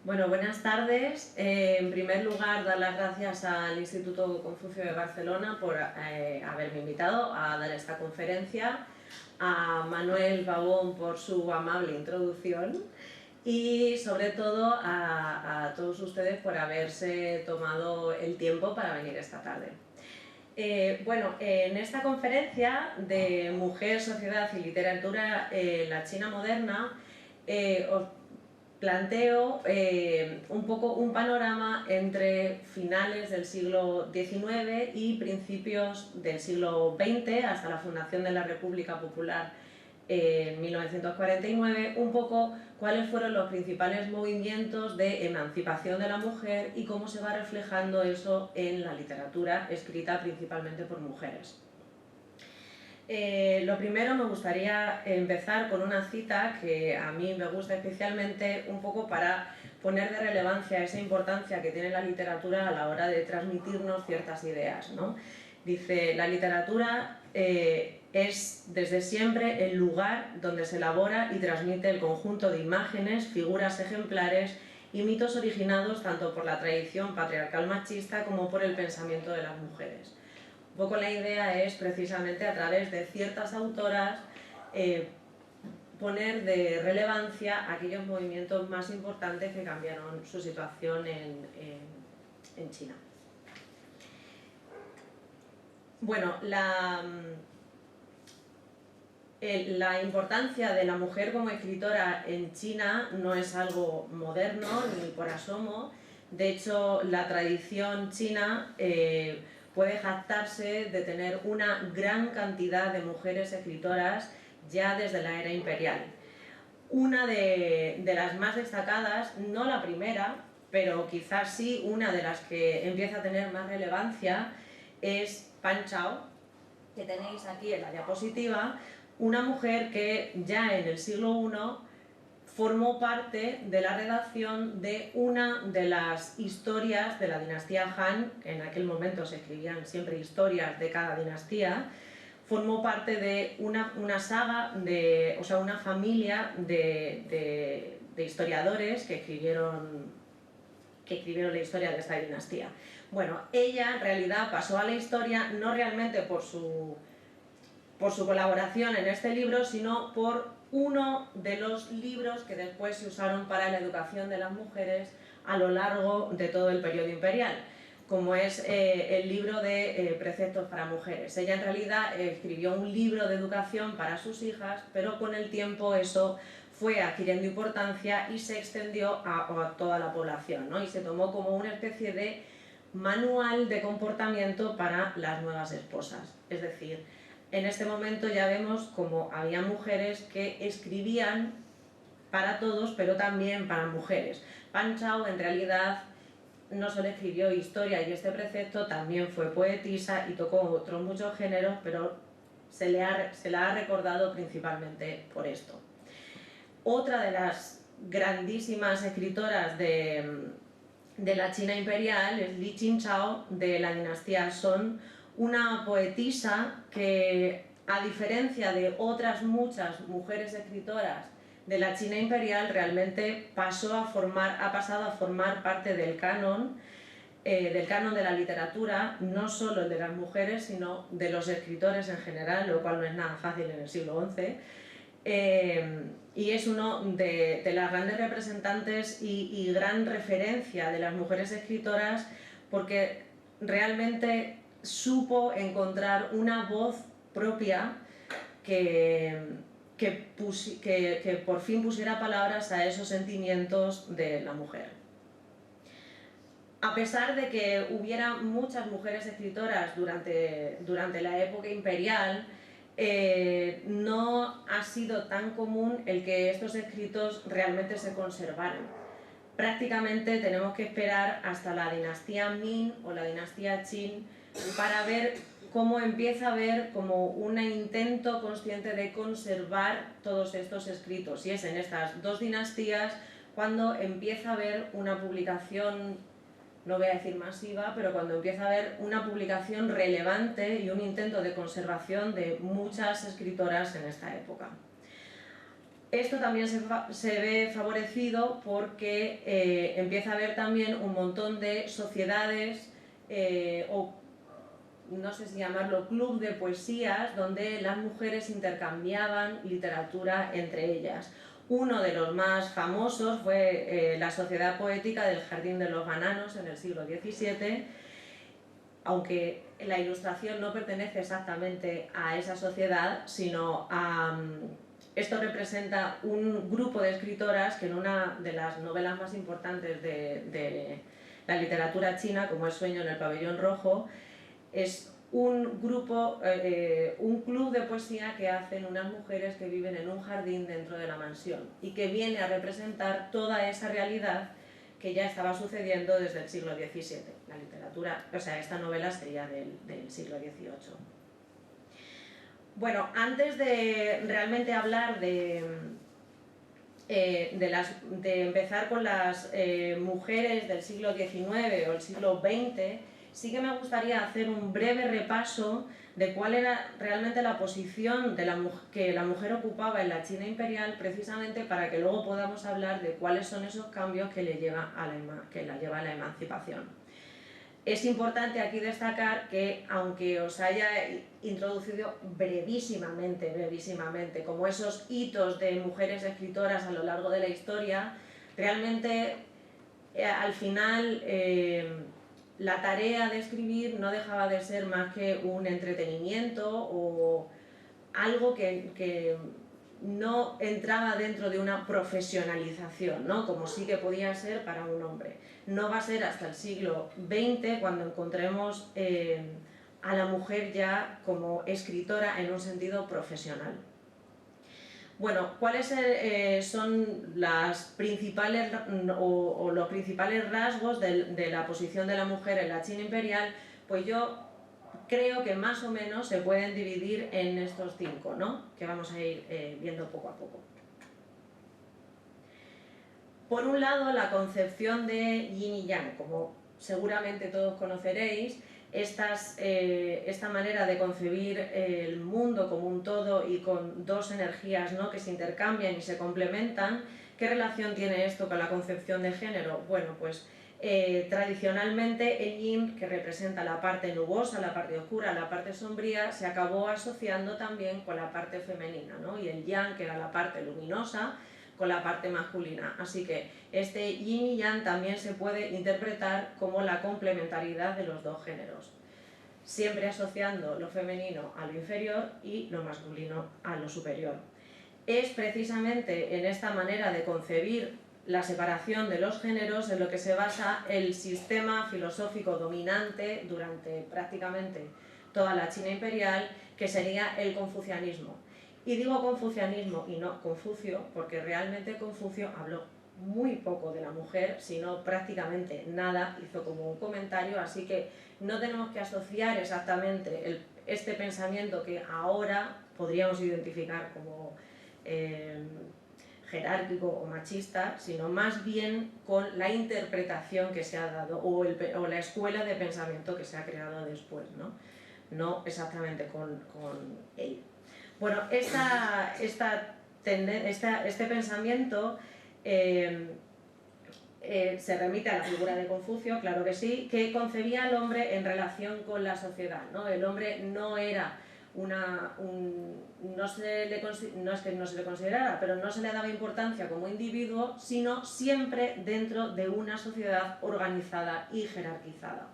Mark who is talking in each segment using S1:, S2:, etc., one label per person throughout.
S1: Bueno, buenas tardes. En primer lugar, dar las gracias al Instituto Confucio de Barcelona por haberme invitado a dar esta conferencia, a Manuel Babón por su amable introducción y sobre todo a todos ustedes por haberse tomado el tiempo para venir esta tarde. En esta conferencia de Mujer, Sociedad y Literatura en la China Moderna, os planteo un poco un panorama entre finales del siglo XIX y principios del siglo XX, hasta la fundación de la República Popular en 1949, un poco cuáles fueron los principales movimientos de emancipación de la mujer y cómo se va reflejando eso en la literatura escrita principalmente por mujeres. Lo primero, me gustaría empezar con una cita que a mí me gusta especialmente, un poco para poner de relevancia esa importancia que tiene la literatura a la hora de transmitirnos ciertas ideas, ¿no? Dice: la literatura es desde siempre el lugar donde se elabora y transmite el conjunto de imágenes, figuras ejemplares y mitos originados tanto por la tradición patriarcal machista como por el pensamiento de las mujeres. Un poco la idea es precisamente a través de ciertas autoras poner de relevancia aquellos movimientos más importantes que cambiaron su situación en China. Bueno, la importancia de la mujer como escritora en China no es algo moderno ni por asomo. De hecho, la tradición china puede jactarse de tener una gran cantidad de mujeres escritoras ya desde la era imperial. Una de las más destacadas, no la primera, pero quizás sí una de las que empieza a tener más relevancia, es Pan Chao, que tenéis aquí en la diapositiva, una mujer que ya en el siglo I formó parte de la redacción de una de las historias de la dinastía Han, que en aquel momento se escribían siempre historias de cada dinastía. Formó parte de una saga, una familia de historiadores que escribieron la historia de esta dinastía. Bueno, ella en realidad pasó a la historia no realmente por su colaboración en este libro, sino por uno de los libros que después se usaron para la educación de las mujeres a lo largo de todo el periodo imperial, como es el libro de preceptos para mujeres. Ella en realidad escribió un libro de educación para sus hijas, pero con el tiempo eso fue adquiriendo importancia y se extendió a toda la población, ¿no? Y se tomó como una especie de manual de comportamiento para las nuevas esposas. Es decir, en este momento ya vemos como había mujeres que escribían para todos, pero también para mujeres. Pan Chao en realidad no solo escribió historia y este precepto, también fue poetisa y tocó otros muchos géneros, pero se la ha recordado principalmente por esto. Otra de las grandísimas escritoras de la China imperial es Li Qingchao, de la dinastía Song, una poetisa que, a diferencia de otras muchas mujeres escritoras de la China imperial, realmente ha pasado a formar parte del canon de la literatura, no solo el de las mujeres, sino de los escritores en general, lo cual no es nada fácil en el siglo XI. Y es uno de las grandes representantes y gran referencia de las mujeres escritoras, porque realmente supo encontrar una voz propia que por fin pusiera palabras a esos sentimientos de la mujer. A pesar de que hubiera muchas mujeres escritoras durante la época imperial, no ha sido tan común el que estos escritos realmente se conservaran. Prácticamente tenemos que esperar hasta la dinastía Ming o la dinastía Qin para ver cómo empieza a haber como un intento consciente de conservar todos estos escritos. Y es en estas dos dinastías cuando empieza a haber una publicación, no voy a decir masiva, pero cuando empieza a haber una publicación relevante y un intento de conservación de muchas escritoras en esta época. Esto también se ve favorecido porque empieza a haber también un montón de sociedades o no sé si llamarlo club de poesías, donde las mujeres intercambiaban literatura entre ellas. Uno de los más famosos fue la Sociedad Poética del Jardín de los Bananos en el siglo XVII, aunque la ilustración no pertenece exactamente a esa sociedad, sino a... Esto representa un grupo de escritoras que en una de las novelas más importantes de la literatura china, como es Sueño en el Pabellón Rojo, es un grupo, un club de poesía que hacen unas mujeres que viven en un jardín dentro de la mansión y que viene a representar toda esa realidad que ya estaba sucediendo desde el siglo XVII. La literatura, o sea, esta novela sería del siglo XVIII. Bueno, antes de realmente hablar de empezar con las mujeres del siglo XIX o el siglo XX, sí que me gustaría hacer un breve repaso de cuál era realmente la posición que la mujer ocupaba en la China imperial, precisamente para que luego podamos hablar de cuáles son esos cambios que la lleva a la emancipación. Es importante aquí destacar que, aunque os haya introducido brevísimamente, como esos hitos de mujeres escritoras a lo largo de la historia, realmente al final la tarea de escribir no dejaba de ser más que un entretenimiento o algo que no entraba dentro de una profesionalización, ¿no? Como sí que podía ser para un hombre. No va a ser hasta el siglo XX cuando encontremos a la mujer ya como escritora en un sentido profesional. Bueno, ¿cuáles son las principales o los principales rasgos de la posición de la mujer en la China imperial? Pues yo creo que más o menos se pueden dividir en estos 5, ¿no? Que vamos a ir viendo poco a poco. Por un lado, la concepción de yin y yang, como seguramente todos conoceréis, esta manera de concebir el mundo como un todo y con dos energías, ¿no?, que se intercambian y se complementan. ¿Qué relación tiene esto con la concepción de género? Bueno, pues tradicionalmente el yin, que representa la parte nubosa, la parte oscura, la parte sombría, se acabó asociando también con la parte femenina, ¿no? Y el yang, que era la parte luminosa, con la parte masculina. Así que este yin y yang también se puede interpretar como la complementariedad de los dos géneros, siempre asociando lo femenino a lo inferior y lo masculino a lo superior. Es precisamente en esta manera de concebir la separación de los géneros en lo que se basa el sistema filosófico dominante durante prácticamente toda la China imperial, que sería el confucianismo. Y digo confucianismo y no Confucio, porque realmente Confucio habló muy poco de la mujer, sino prácticamente nada, hizo como un comentario, así que no tenemos que asociar exactamente este pensamiento que ahora podríamos identificar como jerárquico o machista, sino más bien con la interpretación que se ha dado o la escuela de pensamiento que se ha creado después, no exactamente con él. Bueno, este pensamiento se remite a la figura de Confucio, claro que sí, que concebía al hombre en relación con la sociedad, ¿no? El hombre no era no es que no se le considerara, pero no se le daba importancia como individuo, sino siempre dentro de una sociedad organizada y jerarquizada.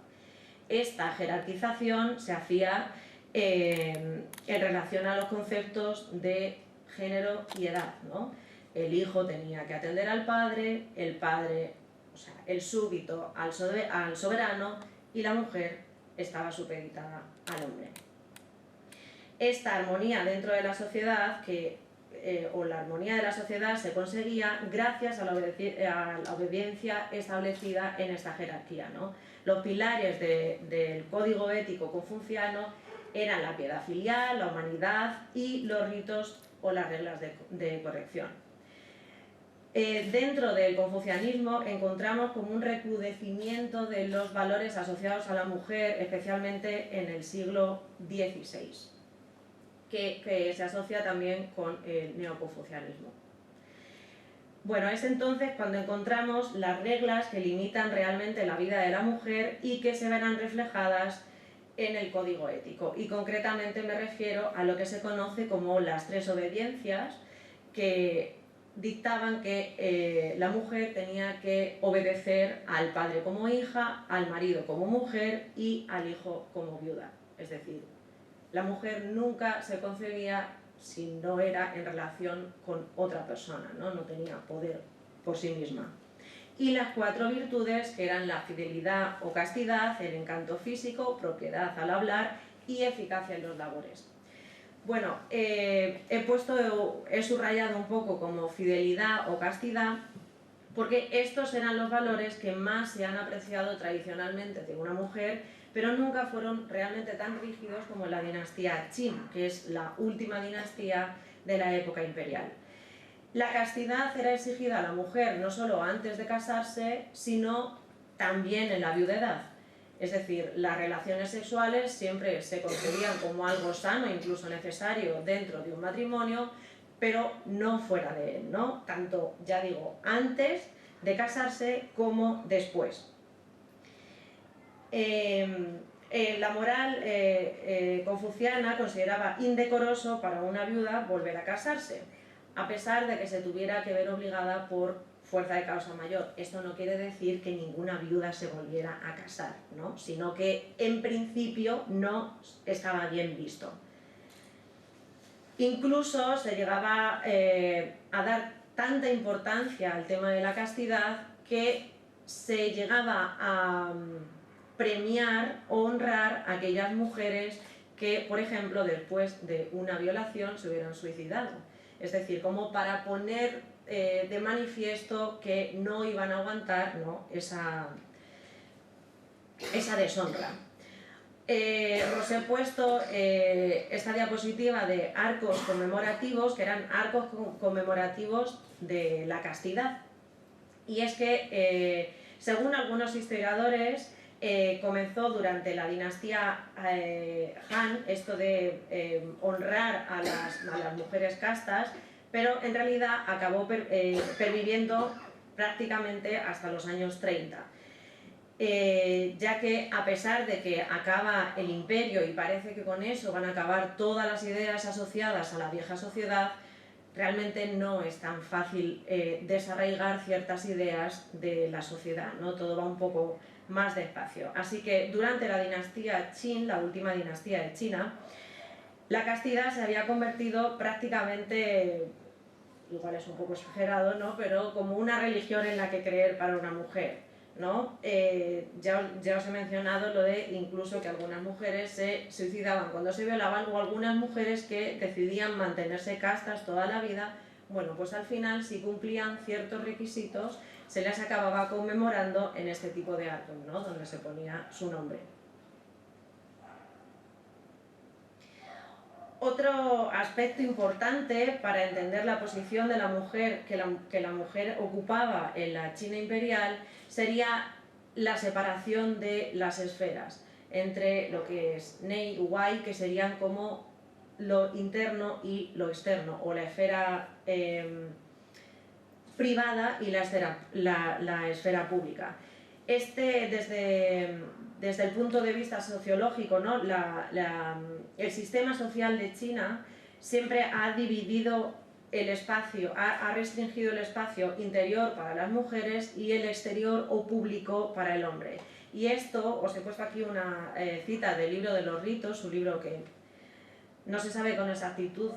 S1: Esta jerarquización se hacía en relación a los conceptos de género y edad, ¿no? El hijo tenía que atender al padre, el padre, o sea, el súbdito al soberano, y la mujer estaba supeditada al hombre. Esta armonía dentro de la sociedad, o la armonía de la sociedad, se conseguía gracias a la obediencia establecida en esta jerarquía, ¿no? Los pilares del código ético confuciano eran la piedad filial, la humanidad y los ritos o las reglas de corrección. Dentro del confucianismo encontramos como un recrudecimiento de los valores asociados a la mujer, especialmente en el siglo XVI, que se asocia también con el neoconfucianismo. Bueno, es entonces cuando encontramos las reglas que limitan realmente la vida de la mujer y que se verán reflejadas en el código ético. Y concretamente me refiero a lo que se conoce como las 3 obediencias, que dictaban que la mujer tenía que obedecer al padre como hija, al marido como mujer y al hijo como viuda. Es decir, la mujer nunca se concebía si no era en relación con otra persona, no tenía poder por sí misma. Y las 4 virtudes, que eran la fidelidad o castidad, el encanto físico, propiedad al hablar y eficacia en los labores. Bueno, he subrayado un poco como fidelidad o castidad, porque estos eran los valores que más se han apreciado tradicionalmente de una mujer, pero nunca fueron realmente tan rígidos como la dinastía Qin, que es la última dinastía de la época imperial. La castidad era exigida a la mujer no solo antes de casarse, sino también en la viudedad. Es decir, las relaciones sexuales siempre se concebían como algo sano, incluso necesario dentro de un matrimonio, pero no fuera de él, ¿no? Tanto, ya digo, antes de casarse como después. La moral confuciana consideraba indecoroso para una viuda volver a casarse, a pesar de que se tuviera que ver obligada por fuerza de causa mayor. Esto no quiere decir que ninguna viuda se volviera a casar, ¿no? Sino que en principio no estaba bien visto. Incluso se llegaba a dar tanta importancia al tema de la castidad que se llegaba a premiar o honrar a aquellas mujeres que, por ejemplo, después de una violación se hubieran suicidado. Es decir, como para poner de manifiesto que no iban a aguantar, ¿no?, esa deshonra. Os he puesto esta diapositiva de arcos conmemorativos, que eran arcos conmemorativos de la castidad. Y es que, según algunos historiadores, comenzó durante la dinastía Han esto de honrar a las mujeres castas, pero en realidad acabó perviviendo prácticamente hasta los años 30. Ya que a pesar de que acaba el imperio y parece que con eso van a acabar todas las ideas asociadas a la vieja sociedad, realmente no es tan fácil desarraigar ciertas ideas de la sociedad, ¿no? Todo va un poco más despacio. Así que durante la dinastía Qin, la última dinastía de China, la castidad se había convertido prácticamente, igual es un poco exagerado, ¿no?, pero como una religión en la que creer para una mujer, ¿no? Ya os he mencionado lo de incluso que algunas mujeres se suicidaban cuando se violaban, o algunas mujeres que decidían mantenerse castas toda la vida. Bueno, pues al final, si cumplían ciertos requisitos, se les acababa conmemorando en este tipo de actos, ¿no?, donde se ponía su nombre. Otro aspecto importante para entender la posición de la mujer que la mujer ocupaba en la China imperial sería la separación de las esferas entre lo que es Nei y Wai, que serían como lo interno y lo externo, o la esfera privada y la esfera pública. Desde el punto de vista sociológico, ¿no?, el sistema social de China siempre ha dividido el espacio, ha restringido el espacio interior para las mujeres y el exterior o público para el hombre. Y esto, os he puesto aquí una cita del libro de los ritos, un libro que no se sabe con exactitud,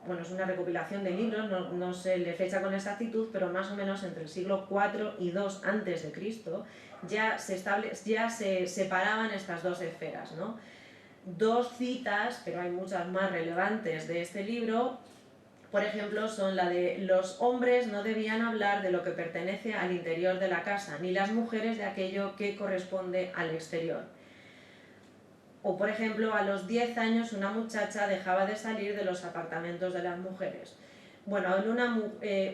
S1: bueno, es una recopilación de libros, no se le fecha con exactitud, pero más o menos entre el siglo IV y II a.C. ya se separaban estas dos esferas, ¿no? Dos citas, pero hay muchas más relevantes de este libro, por ejemplo, son la de: los hombres no debían hablar de lo que pertenece al interior de la casa, ni las mujeres de aquello que corresponde al exterior. O, por ejemplo, a los 10 años una muchacha dejaba de salir de los apartamentos de las mujeres. Bueno,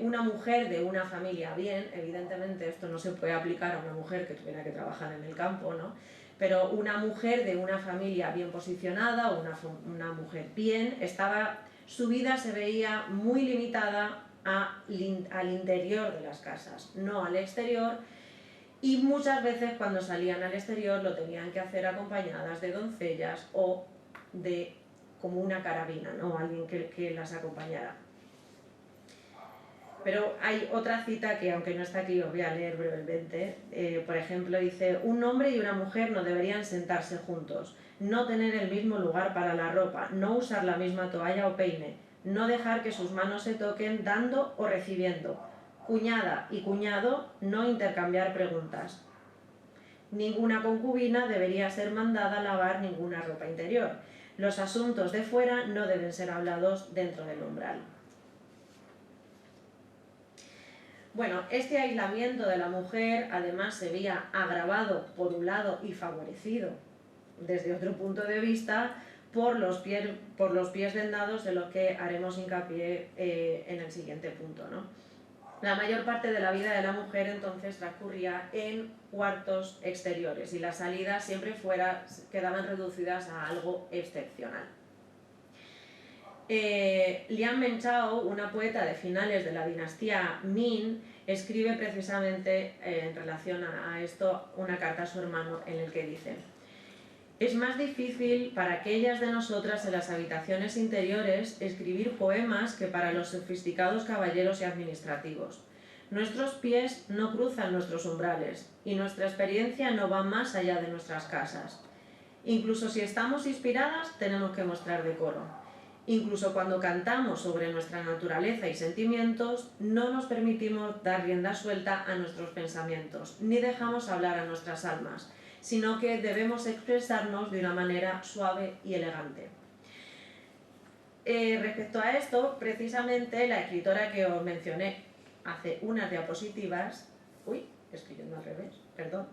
S1: una mujer de una familia bien, evidentemente esto no se puede aplicar a una mujer que tuviera que trabajar en el campo, ¿no?, pero una mujer de una familia bien posicionada, o una mujer bien, estaba su vida se veía muy limitada al interior de las casas, no al exterior, y muchas veces cuando salían al exterior lo tenían que hacer acompañadas de doncellas o de como una carabina, ¿no? Alguien que las acompañara. Pero hay otra cita que, aunque no está aquí, os voy a leer brevemente. Por ejemplo, dice: un hombre y una mujer no deberían sentarse juntos, no tener el mismo lugar para la ropa, no usar la misma toalla o peine, no dejar que sus manos se toquen dando o recibiendo. Cuñada y cuñado, no intercambiar preguntas. Ninguna concubina debería ser mandada a lavar ninguna ropa interior. Los asuntos de fuera no deben ser hablados dentro del umbral. Bueno, este aislamiento de la mujer además se veía agravado por un lado y favorecido desde otro punto de vista por los pies vendados, de lo que haremos hincapié en el siguiente punto, ¿no? La mayor parte de la vida de la mujer entonces transcurría en cuartos exteriores y las salidas siempre quedaban reducidas a algo excepcional. Liang Menchao, una poeta de finales de la dinastía Ming, escribe precisamente en relación a esto una carta a su hermano en el que dice: es más difícil para aquellas de nosotras en las habitaciones interiores escribir poemas que para los sofisticados caballeros y administrativos. Nuestros pies no cruzan nuestros umbrales y nuestra experiencia no va más allá de nuestras casas. Incluso si estamos inspiradas, tenemos que mostrar decoro. Incluso cuando cantamos sobre nuestra naturaleza y sentimientos, no nos permitimos dar rienda suelta a nuestros pensamientos, ni dejamos hablar a nuestras almas, sino que debemos expresarnos de una manera suave y elegante. Respecto a esto, precisamente la escritora que os mencioné hace unas diapositivas... Uy, estoy yendo al revés, perdón.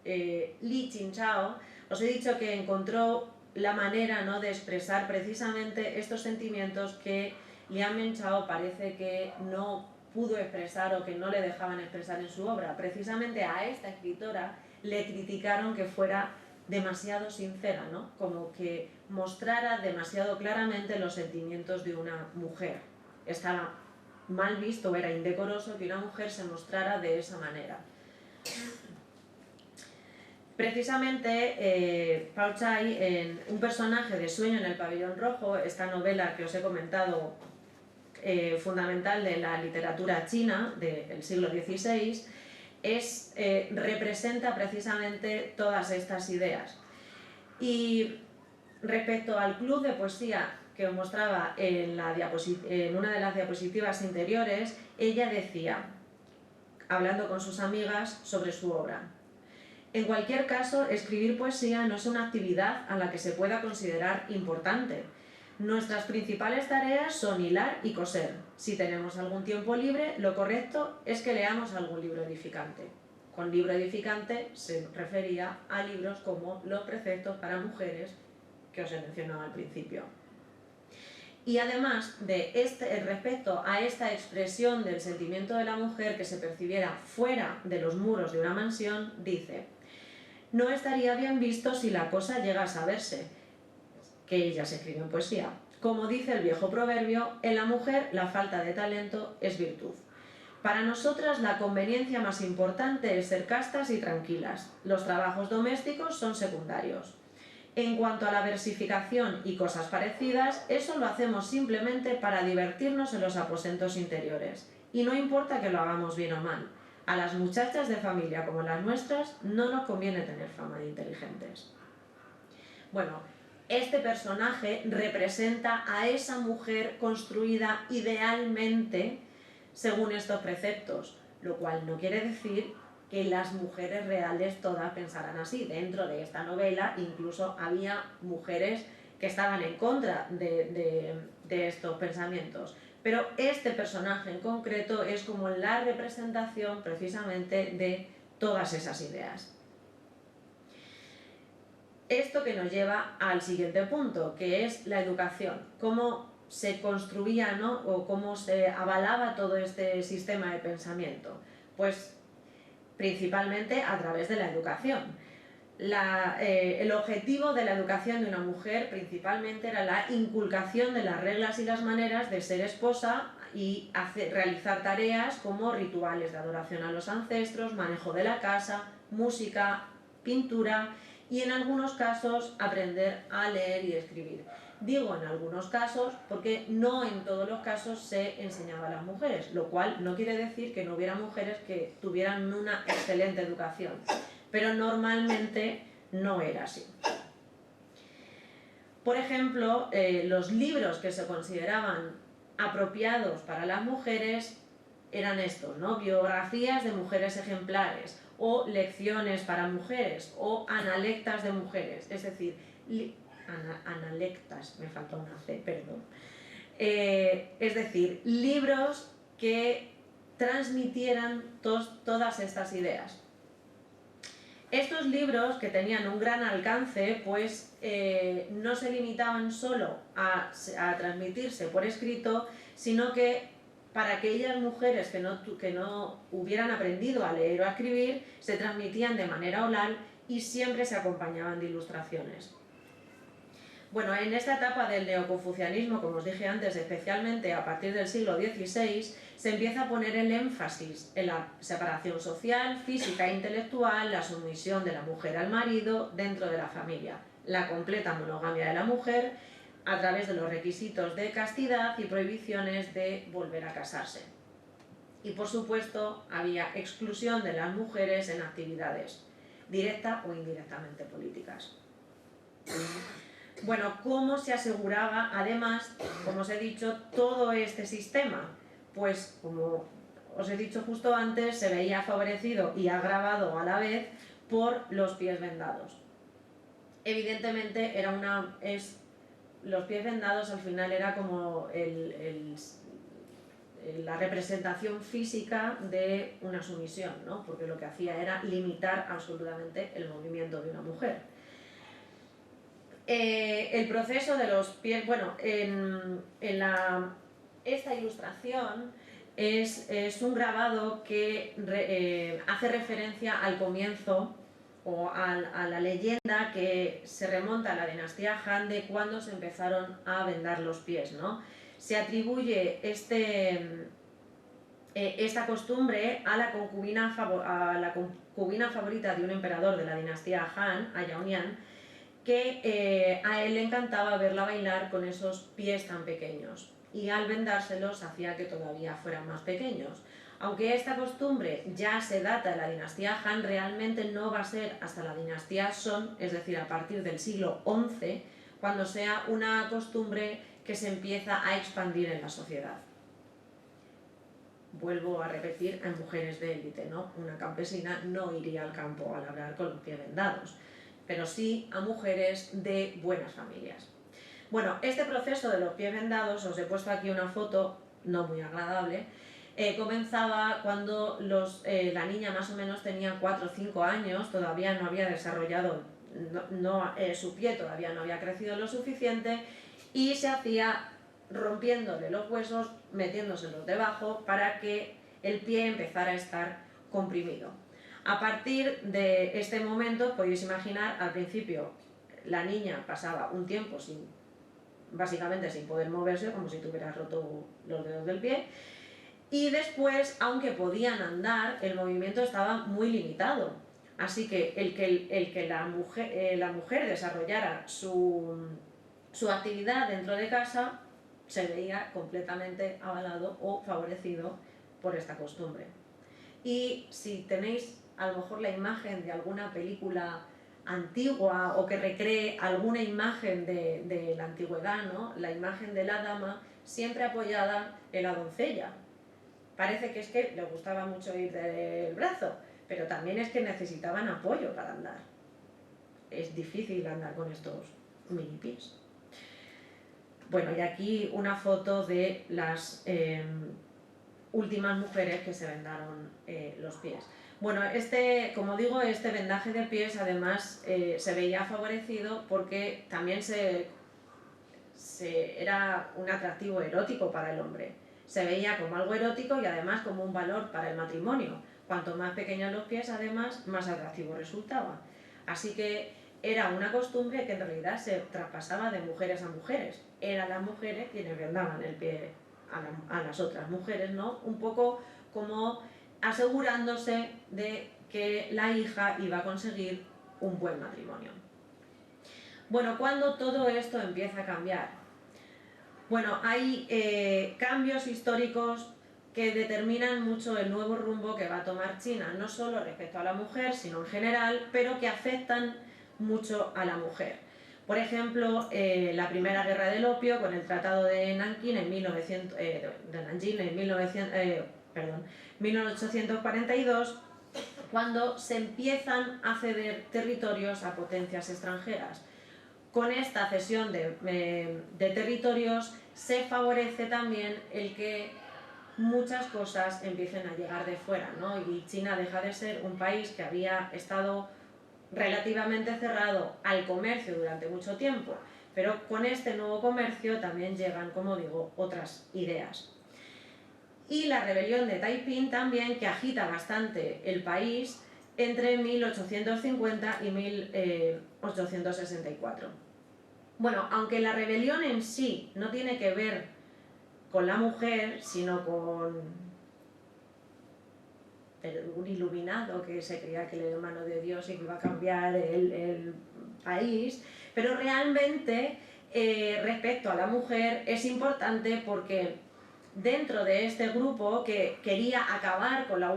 S1: Li Qingchao, os he dicho que encontró la manera, ¿no?, de expresar precisamente estos sentimientos que Liang Menchao parece que no pudo expresar o que no le dejaban expresar en su obra. Precisamente a esta escritora le criticaron que fuera demasiado sincera, ¿no?, como que mostrara demasiado claramente los sentimientos de una mujer. Estaba mal visto, era indecoroso que una mujer se mostrara de esa manera. Precisamente Pao Chai, en un personaje de Sueño en el pabellón rojo, esta novela que os he comentado, fundamental de la literatura china del siglo XVI, representa precisamente todas estas ideas. Y respecto al club de poesía que os mostraba en una de las diapositivas interiores, ella decía, hablando con sus amigas sobre su obra: en cualquier caso, escribir poesía no es una actividad a la que se pueda considerar importante. Nuestras principales tareas son hilar y coser. Si tenemos algún tiempo libre, lo correcto es que leamos algún libro edificante. Con libro edificante se refería a libros como Los preceptos para mujeres, que os he mencionado al principio. Y además respecto a esta expresión del sentimiento de la mujer que se percibiera fuera de los muros de una mansión, dice: no estaría bien visto si la cosa llega a saberse, que ella se escribe en poesía. Como dice el viejo proverbio, en la mujer la falta de talento es virtud. Para nosotras la conveniencia más importante es ser castas y tranquilas. Los trabajos domésticos son secundarios. En cuanto a la versificación y cosas parecidas, eso lo hacemos simplemente para divertirnos en los aposentos interiores. Y no importa que lo hagamos bien o mal. A las muchachas de familia como las nuestras no nos conviene tener fama de inteligentes. Bueno, este personaje representa a esa mujer construida idealmente según estos preceptos, lo cual no quiere decir que las mujeres reales todas pensaran así. Dentro de esta novela incluso había mujeres que estaban en contra de estos pensamientos. Pero este personaje en concreto es como la representación precisamente de todas esas ideas. Esto que nos lleva al siguiente punto, que es la educación. Cómo se construía, ¿no?, o cómo se avalaba todo este sistema de pensamiento. Pues principalmente a través de la educación. el objetivo de la educación de una mujer principalmente era la inculcación de las reglas y las maneras de ser esposa y realizar tareas como rituales de adoración a los ancestros, manejo de la casa, música, pintura y en algunos casos aprender a leer y escribir. Digo en algunos casos porque no en todos los casos se enseñaba a las mujeres, lo cual no quiere decir que no hubiera mujeres que tuvieran una excelente educación, pero normalmente no era así. Por ejemplo, los libros que se consideraban apropiados para las mujeres eran estos, ¿no? Biografías de mujeres ejemplares, o lecciones para mujeres, o analectas de mujeres, es decir, analectas, me falta una C, perdón. Es decir, libros que transmitieran todas estas ideas. Estos libros, que tenían un gran alcance, pues no se limitaban solo a transmitirse por escrito, sino que para aquellas mujeres que no hubieran aprendido a leer o a escribir, se transmitían de manera oral y siempre se acompañaban de ilustraciones. Bueno, en esta etapa del neoconfucianismo, como os dije antes, especialmente a partir del siglo XVI, se empieza a poner el énfasis en la separación social, física e intelectual, la sumisión de la mujer al marido dentro de la familia, la completa monogamia de la mujer a través de los requisitos de castidad y prohibiciones de volver a casarse. Y por supuesto había exclusión de las mujeres en actividades, directa o indirectamente políticas. Bueno, ¿cómo se aseguraba, además, como os he dicho, todo este sistema? Pues, como os he dicho justo antes, se veía favorecido y agravado a la vez por los pies vendados. Evidentemente, los pies vendados al final era como la representación física de una sumisión, ¿no? Porque lo que hacía era limitar absolutamente el movimiento de una mujer. El proceso de los pies, bueno, esta ilustración es un grabado que hace referencia al comienzo o a la leyenda que se remonta a la dinastía Han de cuando se empezaron a vendar los pies, ¿no? Se atribuye esta costumbre a la concubina favorita de un emperador de la dinastía Han, a Yaonian, que a él le encantaba verla bailar con esos pies tan pequeños y al vendárselos hacía que todavía fueran más pequeños. Aunque esta costumbre ya se data de la dinastía Han, realmente no va a ser hasta la dinastía Song, es decir, a partir del siglo XI, cuando sea una costumbre que se empieza a expandir en la sociedad. Vuelvo a repetir, en mujeres de élite, ¿no? Una campesina no iría al campo a labrar con los pies vendados, pero sí a mujeres de buenas familias. Bueno, este proceso de los pies vendados, os he puesto aquí una foto no muy agradable, comenzaba cuando la niña más o menos tenía 4 o 5 años, todavía no había desarrollado, su pie todavía no había crecido lo suficiente y se hacía rompiéndole los huesos, metiéndoselos debajo para que el pie empezara a estar comprimido. A partir de este momento, podéis imaginar, al principio la niña pasaba un tiempo básicamente sin poder moverse, como si tuviera roto los dedos del pie, y después, aunque podían andar, el movimiento estaba muy limitado. Así que el que la mujer desarrollara su actividad dentro de casa se veía completamente avalado o favorecido por esta costumbre. Y si tenéis a lo mejor la imagen de alguna película antigua o que recree alguna imagen de la antigüedad, ¿no? La imagen de la dama siempre apoyada en la doncella. Parece que es que le gustaba mucho ir del brazo, pero también es que necesitaban apoyo para andar. Es difícil andar con estos mini pies. Bueno, y aquí una foto de las últimas mujeres que se vendaron los pies. Bueno, como digo, este vendaje de pies además se veía favorecido porque también era un atractivo erótico para el hombre. Se veía como algo erótico y además como un valor para el matrimonio. Cuanto más pequeños los pies, además, más atractivo resultaba. Así que era una costumbre que en realidad se traspasaba de mujeres a mujeres. Eran las mujeres quienes vendaban el pie a las otras mujeres, ¿no? Un poco como asegurándose de que la hija iba a conseguir un buen matrimonio. Bueno, ¿cuándo todo esto empieza a cambiar? Bueno, hay cambios históricos que determinan mucho el nuevo rumbo que va a tomar China, no solo respecto a la mujer, sino en general, pero que afectan mucho a la mujer. Por ejemplo, la Primera Guerra del Opio, con el Tratado de Nankín en 1842, cuando se empiezan a ceder territorios a potencias extranjeras. Con esta cesión de territorios se favorece también el que muchas cosas empiecen a llegar de fuera, ¿no? Y China deja de ser un país que había estado relativamente cerrado al comercio durante mucho tiempo, pero con este nuevo comercio también llegan, como digo, otras ideas. Y la rebelión de Taiping también, que agita bastante el país entre 1850 y 1864. Bueno, aunque la rebelión en sí no tiene que ver con la mujer, sino con un iluminado que se creía que era el hermano de Dios y que iba a cambiar el país, pero realmente respecto a la mujer es importante porque dentro de este grupo que quería acabar con la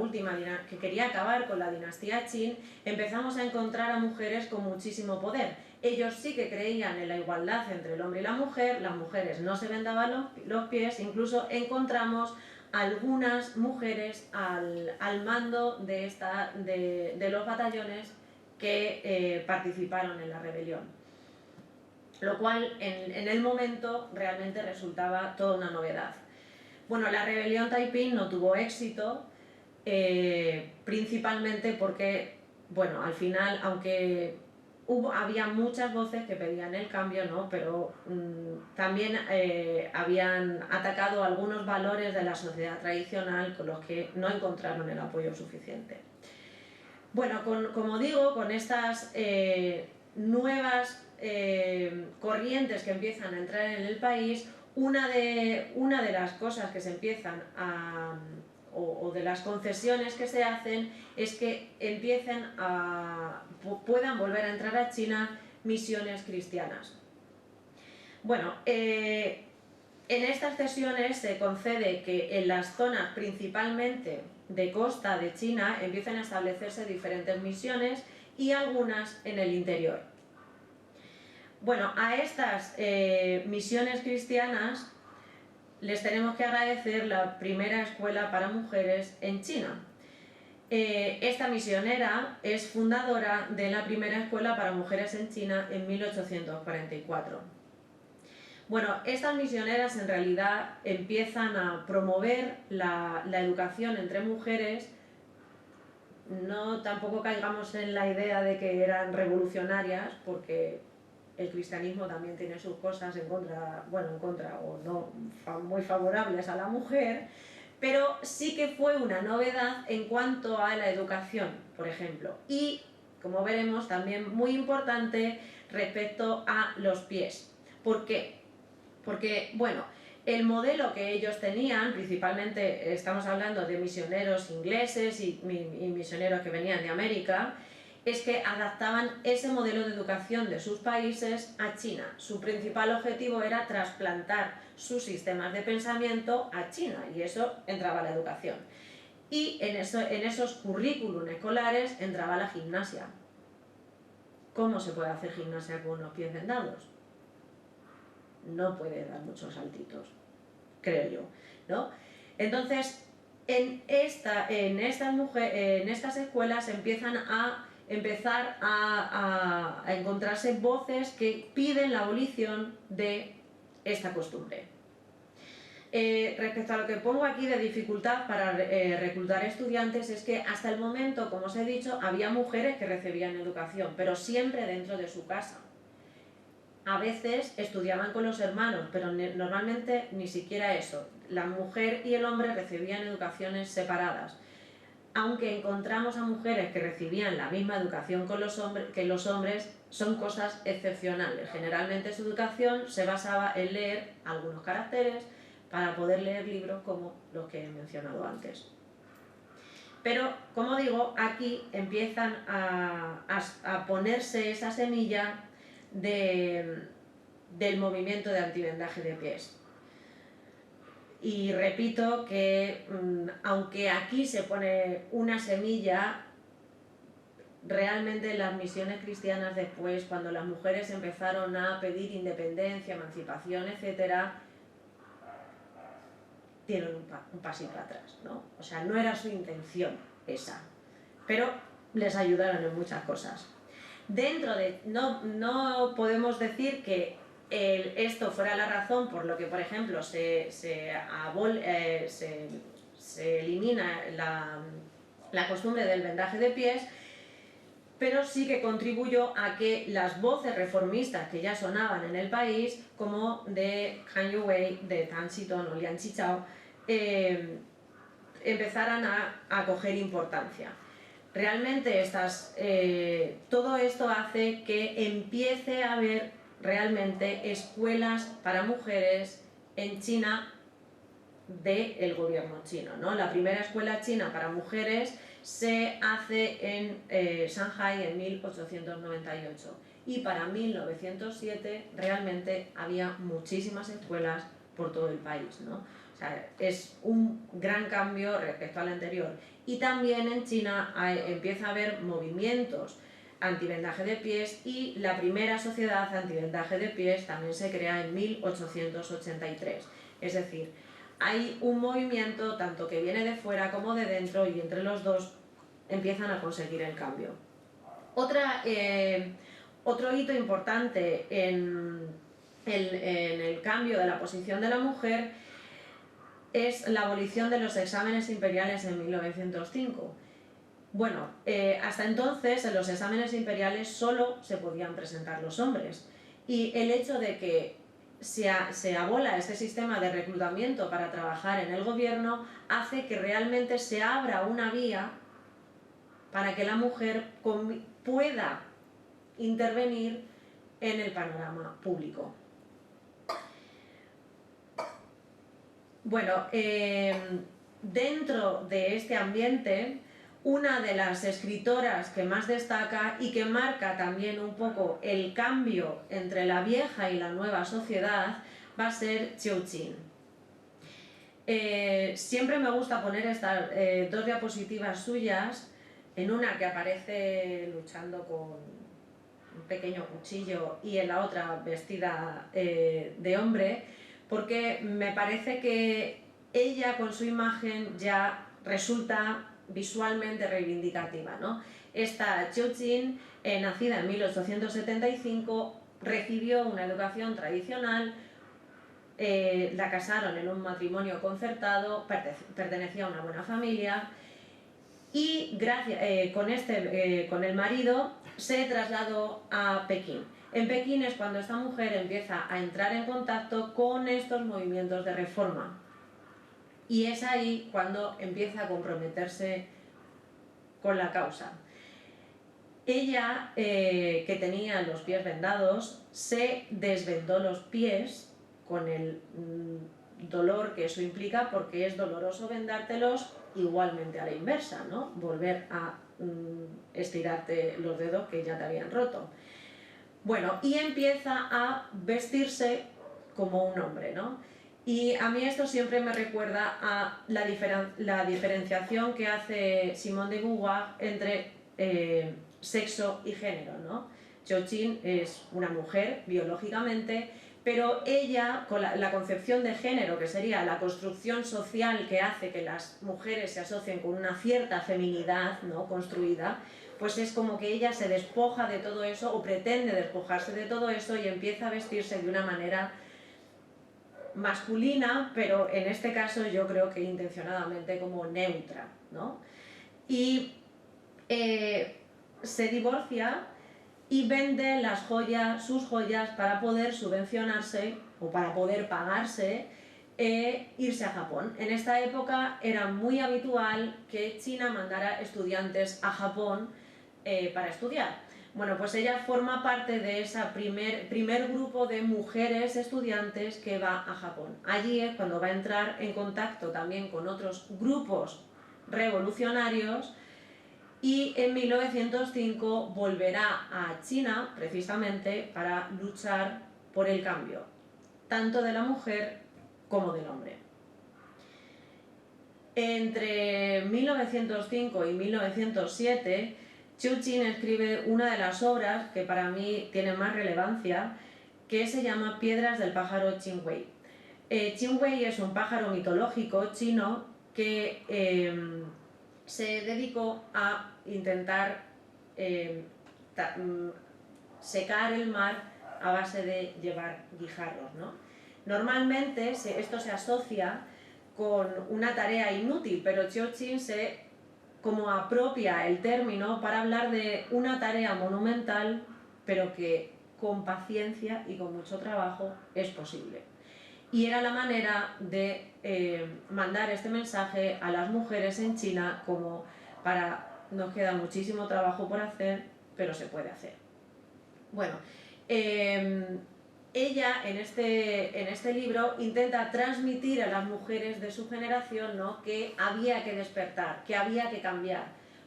S1: dinastía Qin, empezamos a encontrar a mujeres con muchísimo poder. Ellos sí que creían en la igualdad entre el hombre y la mujer, las mujeres no se vendaban los pies, incluso encontramos algunas mujeres al mando de los batallones que participaron en la rebelión, lo cual en el momento realmente resultaba toda una novedad. Bueno, la rebelión Taiping no tuvo éxito, principalmente porque, bueno, al final, aunque había muchas voces que pedían el cambio, ¿no? Pero también habían atacado algunos valores de la sociedad tradicional con los que no encontraron el apoyo suficiente. Bueno, como digo, con estas nuevas corrientes que empiezan a entrar en el país, una de las cosas que se empiezan o de las concesiones que se hacen es que puedan volver a entrar a China misiones cristianas. Bueno, en estas cesiones se concede que en las zonas principalmente de costa de China empiezan a establecerse diferentes misiones y algunas en el interior. Bueno, a estas misiones cristianas les tenemos que agradecer la primera escuela para mujeres en China. Esta misionera es fundadora de la primera escuela para mujeres en China en 1844. Bueno, estas misioneras en realidad empiezan a promover la educación entre mujeres. No tampoco caigamos en la idea de que eran revolucionarias, porque el cristianismo también tiene sus cosas en contra o no muy favorables a la mujer, pero sí que fue una novedad en cuanto a la educación, por ejemplo, y como veremos también muy importante respecto a los pies. ¿Por qué? Porque, bueno, el modelo que ellos tenían, principalmente estamos hablando de misioneros ingleses y misioneros que venían de América, es que adaptaban ese modelo de educación de sus países a China. Su principal objetivo era trasplantar sus sistemas de pensamiento a China, y eso entraba la educación. Y en esos currículum escolares entraba la gimnasia. ¿Cómo se puede hacer gimnasia con los pies vendados? No puede dar muchos saltitos, creo yo, ¿no? Entonces, en estas escuelas empiezan a encontrarse voces que piden la abolición de esta costumbre. Respecto a lo que pongo aquí de dificultad para reclutar estudiantes, es que hasta el momento, como os he dicho, había mujeres que recibían educación, pero siempre dentro de su casa. A veces estudiaban con los hermanos, pero normalmente ni siquiera eso. La mujer y el hombre recibían educaciones separadas. aunque encontramos a mujeres que recibían la misma educación que los hombres, son cosas excepcionales. Generalmente su educación se basaba en leer algunos caracteres para poder leer libros como los que he mencionado antes. Pero, como digo, aquí empiezan a ponerse esa semilla del movimiento de antivendaje de pies. Y repito que aunque aquí se pone una semilla, realmente las misiones cristianas después, cuando las mujeres empezaron a pedir independencia, emancipación, etc., dieron un pasito atrás, ¿no? O sea, no era su intención esa, pero les ayudaron en muchas cosas. No podemos decir que esto fuera la razón por lo que, por ejemplo, se elimina la costumbre del vendaje de pies, pero sí que contribuyó a que las voces reformistas que ya sonaban en el país, como de Han Yue, de Tan Chitong o Lian Qichao, empezaran a coger importancia. Realmente todo esto hace que empiece a haber realmente escuelas para mujeres en China del gobierno chino, ¿no? La primera escuela china para mujeres se hace en Shanghai en 1898 y para 1907 realmente había muchísimas escuelas por todo el país, ¿no? O sea, es un gran cambio respecto al anterior. Y también en China empieza a haber movimientos antivendaje de pies y la primera sociedad antivendaje de pies también se crea en 1883. Es decir, hay un movimiento tanto que viene de fuera como de dentro y entre los dos empiezan a conseguir el cambio. Otro hito importante en el cambio de la posición de la mujer es la abolición de los exámenes imperiales en 1905. Bueno, hasta entonces en los exámenes imperiales solo se podían presentar los hombres y el hecho de que se abola este sistema de reclutamiento para trabajar en el gobierno hace que realmente se abra una vía para que la mujer pueda intervenir en el panorama público. Bueno, dentro de este ambiente, una de las escritoras que más destaca y que marca también un poco el cambio entre la vieja y la nueva sociedad va a ser Qiu Qin. Siempre me gusta poner estas dos diapositivas suyas, en una que aparece luchando con un pequeño cuchillo y en la otra vestida de hombre, porque me parece que ella con su imagen ya resulta visualmente reivindicativa, ¿no? Esta Qiu Qin, nacida en 1875, recibió una educación tradicional, la casaron en un matrimonio concertado, pertenecía a una buena familia y con el marido se trasladó a Pekín. En Pekín es cuando esta mujer empieza a entrar en contacto con estos movimientos de reforma y es ahí cuando empieza a comprometerse con la causa. Ella, que tenía los pies vendados, se desvendó los pies con el dolor que eso implica, porque es doloroso vendártelos igualmente a la inversa, ¿no? Volver a estirarte los dedos que ya te habían roto. Bueno, y empieza a vestirse como un hombre, ¿no? Y a mí esto siempre me recuerda a la diferenciación que hace Simone de Beauvoir entre sexo y género, ¿no? Qiu Qin es una mujer biológicamente, pero ella, con la concepción de género, que sería la construcción social que hace que las mujeres se asocien con una cierta feminidad, ¿no?, construida, pues es como que ella se despoja de todo eso o pretende despojarse de todo eso y empieza a vestirse de una manera masculina, pero en este caso yo creo que intencionadamente como neutra, ¿no? Y se divorcia y vende sus joyas para poder subvencionarse o para poder pagarse irse a Japón. En esta época era muy habitual que China mandara estudiantes a Japón para estudiar. Bueno, pues ella forma parte de ese primer grupo de mujeres estudiantes que va a Japón. Allí es cuando va a entrar en contacto también con otros grupos revolucionarios y en 1905 volverá a China precisamente para luchar por el cambio, tanto de la mujer como del hombre. Entre 1905 y 1907, Qiu Jin escribe una de las obras que para mí tiene más relevancia, que se llama Piedras del pájaro Qingwei. Qingwei es un pájaro mitológico chino que se dedicó a intentar secar el mar a base de llevar guijarros, ¿no? Normalmente esto se asocia con una tarea inútil, pero Qiu Jin se como apropia el término para hablar de una tarea monumental, pero que con paciencia y con mucho trabajo es posible. Y era la manera de mandar este mensaje a las mujeres en China como nos queda muchísimo trabajo por hacer, pero se puede hacer. Bueno, ella en este libro intenta transmitir a las mujeres de su generación, ¿no?, que había que despertar, que había que cambiar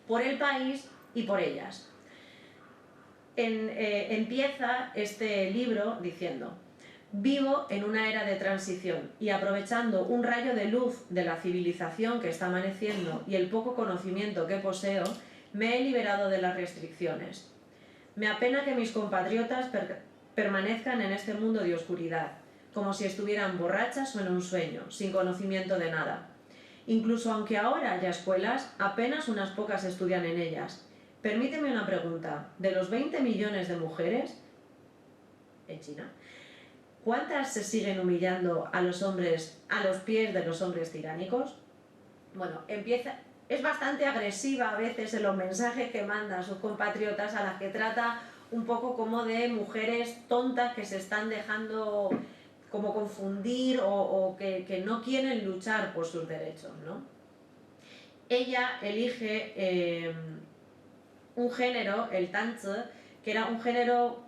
S1: por el país y por ellas. Empieza este libro diciendo: vivo en una era de transición y aprovechando un rayo de luz de la civilización que está amaneciendo y el poco conocimiento que poseo, me he liberado de las restricciones. Me apena que mis compatriotas permanezcan en este mundo de oscuridad, como si estuvieran borrachas o en un sueño, sin conocimiento de nada. Incluso aunque ahora haya escuelas, apenas unas pocas estudian en ellas. Permíteme una pregunta: de los 20 millones de mujeres en China, ¿cuántas se siguen humillando a los hombres a los pies de los hombres tiránicos? Bueno, es bastante agresiva a veces en los mensajes que manda a sus compatriotas, a las que trata un poco como de mujeres tontas que se están dejando como confundir o que no quieren luchar por sus derechos, ¿no? Ella elige un género, el tanzi, que era un género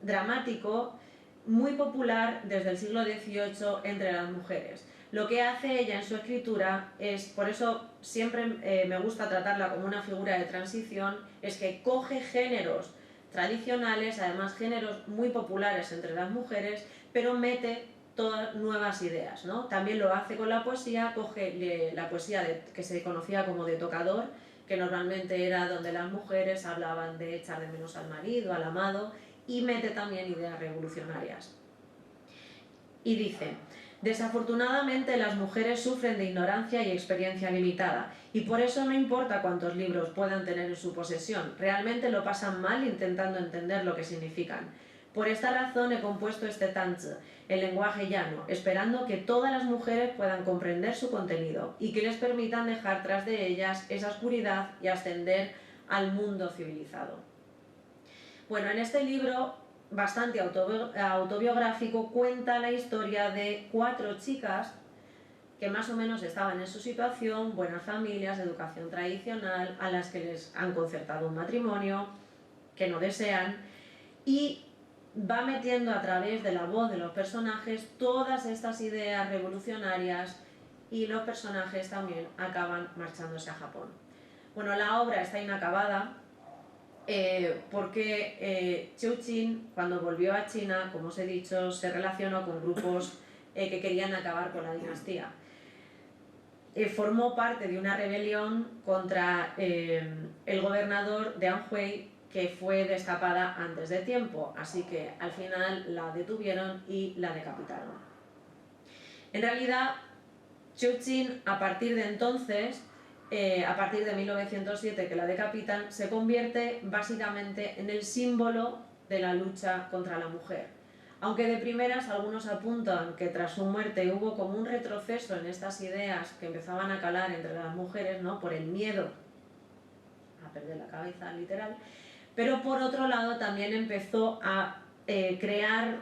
S1: dramático muy popular desde el siglo XVIII entre las mujeres. Lo que hace ella en su escritura es, por eso siempre me gusta tratarla como una figura de transición, es que coge géneros tradicionales, además géneros muy populares entre las mujeres, pero mete todas nuevas ideas, ¿no? También lo hace con la poesía, coge la poesía que se conocía como de tocador, que normalmente era donde las mujeres hablaban de echar de menos al marido, al amado, y mete también ideas revolucionarias. Y dice: desafortunadamente las mujeres sufren de ignorancia y experiencia limitada, y por eso no importa cuántos libros puedan tener en su posesión, realmente lo pasan mal intentando entender lo que significan. Por esta razón he compuesto este tanzi, el lenguaje llano, esperando que todas las mujeres puedan comprender su contenido y que les permitan dejar tras de ellas esa oscuridad y ascender al mundo civilizado. Bueno, en este libro, bastante autobiográfico, cuenta la historia de 4 chicas que más o menos estaban en su situación, buenas familias, educación tradicional, a las que les han concertado un matrimonio, que no desean, y va metiendo a través de la voz de los personajes todas estas ideas revolucionarias, y los personajes también acaban marchándose a Japón. Bueno, la obra está inacabada, porque Qiu Jin, cuando volvió a China, como os he dicho, se relacionó con grupos que querían acabar con la dinastía. Formó parte de una rebelión contra el gobernador de Anhui, que fue destapada antes de tiempo, así que al final la detuvieron y la decapitaron. En realidad, Qiu Jin, a partir de entonces, a partir de 1907 que la decapitan, se convierte básicamente en el símbolo de la lucha contra la mujer. Aunque de primeras algunos apuntan que tras su muerte hubo como un retroceso en estas ideas que empezaban a calar entre las mujeres, ¿no?, por el miedo a perder la cabeza, literal, pero por otro lado también empezó a crear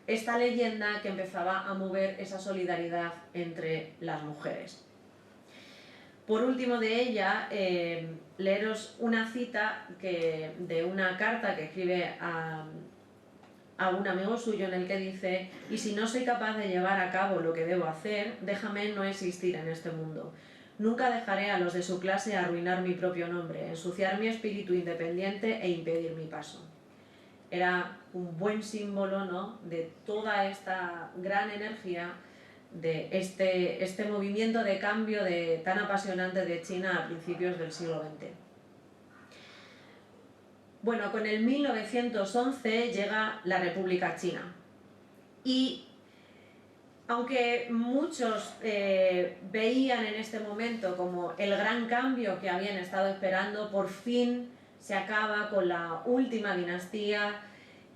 S1: esta leyenda que empezaba a mover esa solidaridad entre las mujeres. Por último de ella, leeros una cita de una carta que escribe a un amigo suyo, en el que dice: «Y si no soy capaz de llevar a cabo lo que debo hacer, déjame no existir en este mundo. Nunca dejaré a los de su clase arruinar mi propio nombre, ensuciar mi espíritu independiente e impedir mi paso». Era un buen símbolo, ¿no?, de toda esta gran energía de este movimiento de cambio tan apasionante de China a principios del siglo XX. Bueno, con el 1911 llega la República China y aunque muchos veían en este momento como el gran cambio que habían estado esperando, por fin se acaba con la última dinastía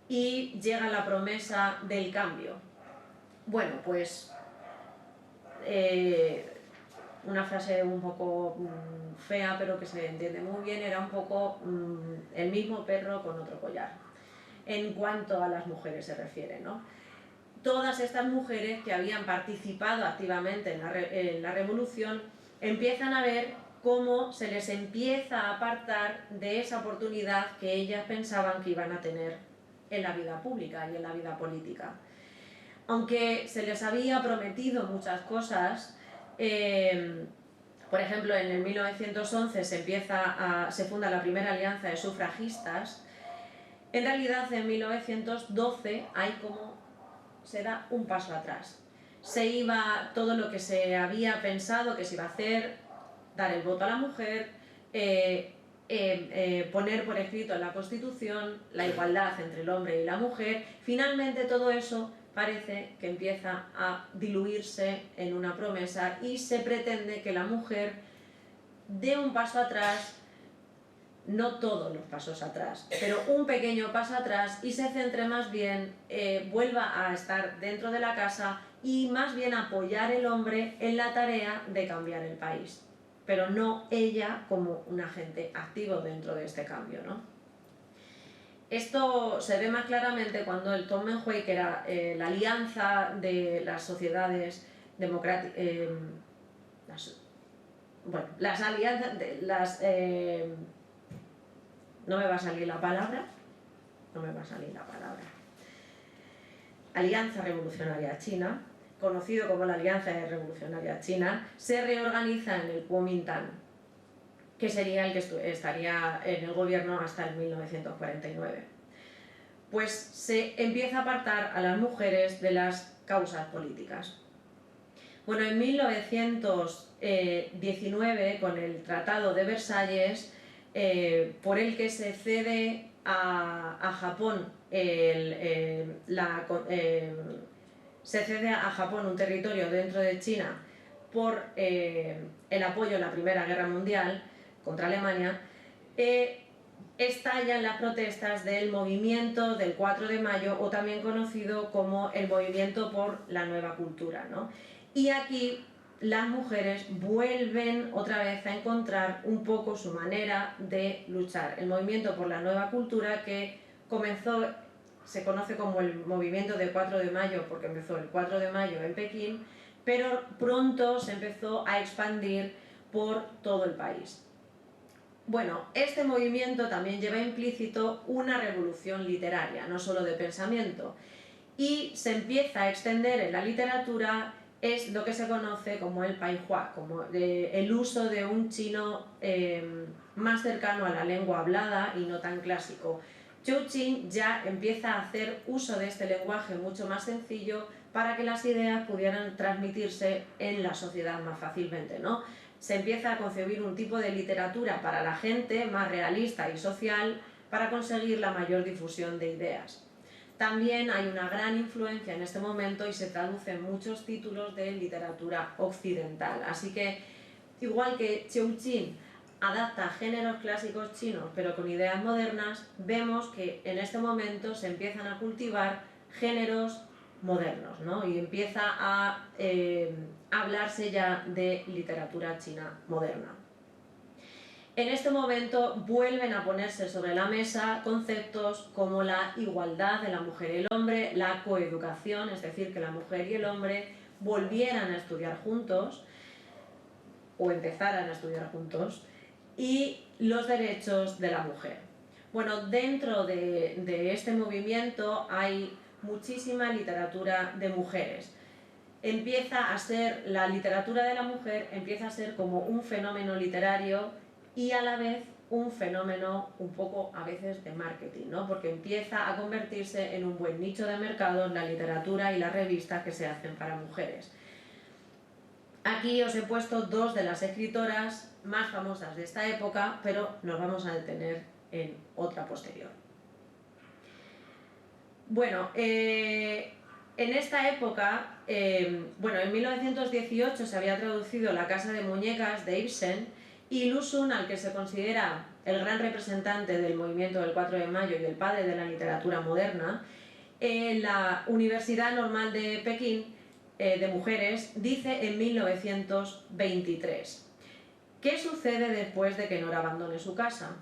S1: y llega la promesa del cambio. Bueno, pues una frase un poco fea, pero que se entiende muy bien, era un poco el mismo perro con otro collar, en cuanto a las mujeres se refiere, ¿no? Todas estas mujeres que habían participado activamente en la revolución empiezan a ver cómo se les empieza a apartar de esa oportunidad que ellas pensaban que iban a tener en la vida pública y en la vida política. Aunque se les había prometido muchas cosas, por ejemplo, en el 1911 se funda la primera alianza de sufragistas. En realidad, en 1912 hay como se da un paso atrás. Se iba todo lo que se había pensado que se iba a hacer, dar el voto a la mujer, poner por escrito en la Constitución la igualdad entre el hombre y la mujer. Finalmente todo eso parece que empieza a diluirse en una promesa y se pretende que la mujer dé un paso atrás, no todos los pasos atrás, pero un pequeño paso atrás, y se centre más bien, vuelva a estar dentro de la casa y más bien apoyar el hombre en la tarea de cambiar el país, pero no ella como un agente activo dentro de este cambio, ¿no? Esto se ve más claramente cuando el Zhongmenhui, que era la alianza de las sociedades democráticas, las alianzas de las... no me va a salir la palabra. Alianza Revolucionaria China, conocido como la Alianza Revolucionaria China, se reorganiza en el Kuomintang, que sería el que estaría en el gobierno hasta el 1949. Pues se empieza a apartar a las mujeres de las causas políticas. Bueno, en 1919, con el Tratado de Versalles, por el que se cede a Japón se cede a Japón un territorio dentro de China por el apoyo en la Primera Guerra Mundial contra Alemania, estallan las protestas del movimiento del 4 de mayo, o también conocido como el movimiento por la nueva cultura, ¿no? Y aquí las mujeres vuelven otra vez a encontrar un poco su manera de luchar. El movimiento por la nueva cultura, que comenzó, se conoce como el movimiento del 4 de mayo porque empezó el 4 de mayo en Pekín, pero pronto se empezó a expandir por todo el país. Bueno, este movimiento también lleva implícito una revolución literaria, no solo de pensamiento, y se empieza a extender en la literatura. Es lo que se conoce como el Paihua, como el uso de un chino más cercano a la lengua hablada y no tan clásico. Zhou Qin ya empieza a hacer uso de este lenguaje mucho más sencillo para que las ideas pudieran transmitirse en la sociedad más fácilmente, ¿no? Se empieza a concebir un tipo de literatura para la gente más realista y social para conseguir la mayor difusión de ideas. También hay una gran influencia en este momento y se traducen muchos títulos de literatura occidental. Así que, igual que Zhou Qin adapta géneros clásicos chinos pero con ideas modernas, vemos que en este momento se empiezan a cultivar géneros modernos, ¿no? Y empieza a hablarse ya de literatura china moderna. En este momento vuelven a ponerse sobre la mesa conceptos como la igualdad de la mujer y el hombre, la coeducación, es decir, que la mujer y el hombre volvieran a estudiar juntos o empezaran a estudiar juntos, y los derechos de la mujer. Bueno, dentro de este movimiento hay muchísima literatura de mujeres. La literatura de la mujer empieza a ser como un fenómeno literario y a la vez un fenómeno un poco a veces de marketing, ¿no? Porque empieza a convertirse en un buen nicho de mercado en la literatura y las revistas que se hacen para mujeres. Aquí os he puesto dos de las escritoras más famosas de esta época, pero nos vamos a detener en otra posterior. Bueno, en esta época, en 1918 se había traducido La casa de muñecas de Ibsen, y Lusun, al que se considera el gran representante del movimiento del 4 de mayo y el padre de la literatura moderna, en la Universidad Normal de Pekín de Mujeres dice en 1923: ¿qué sucede después de que Nora abandone su casa?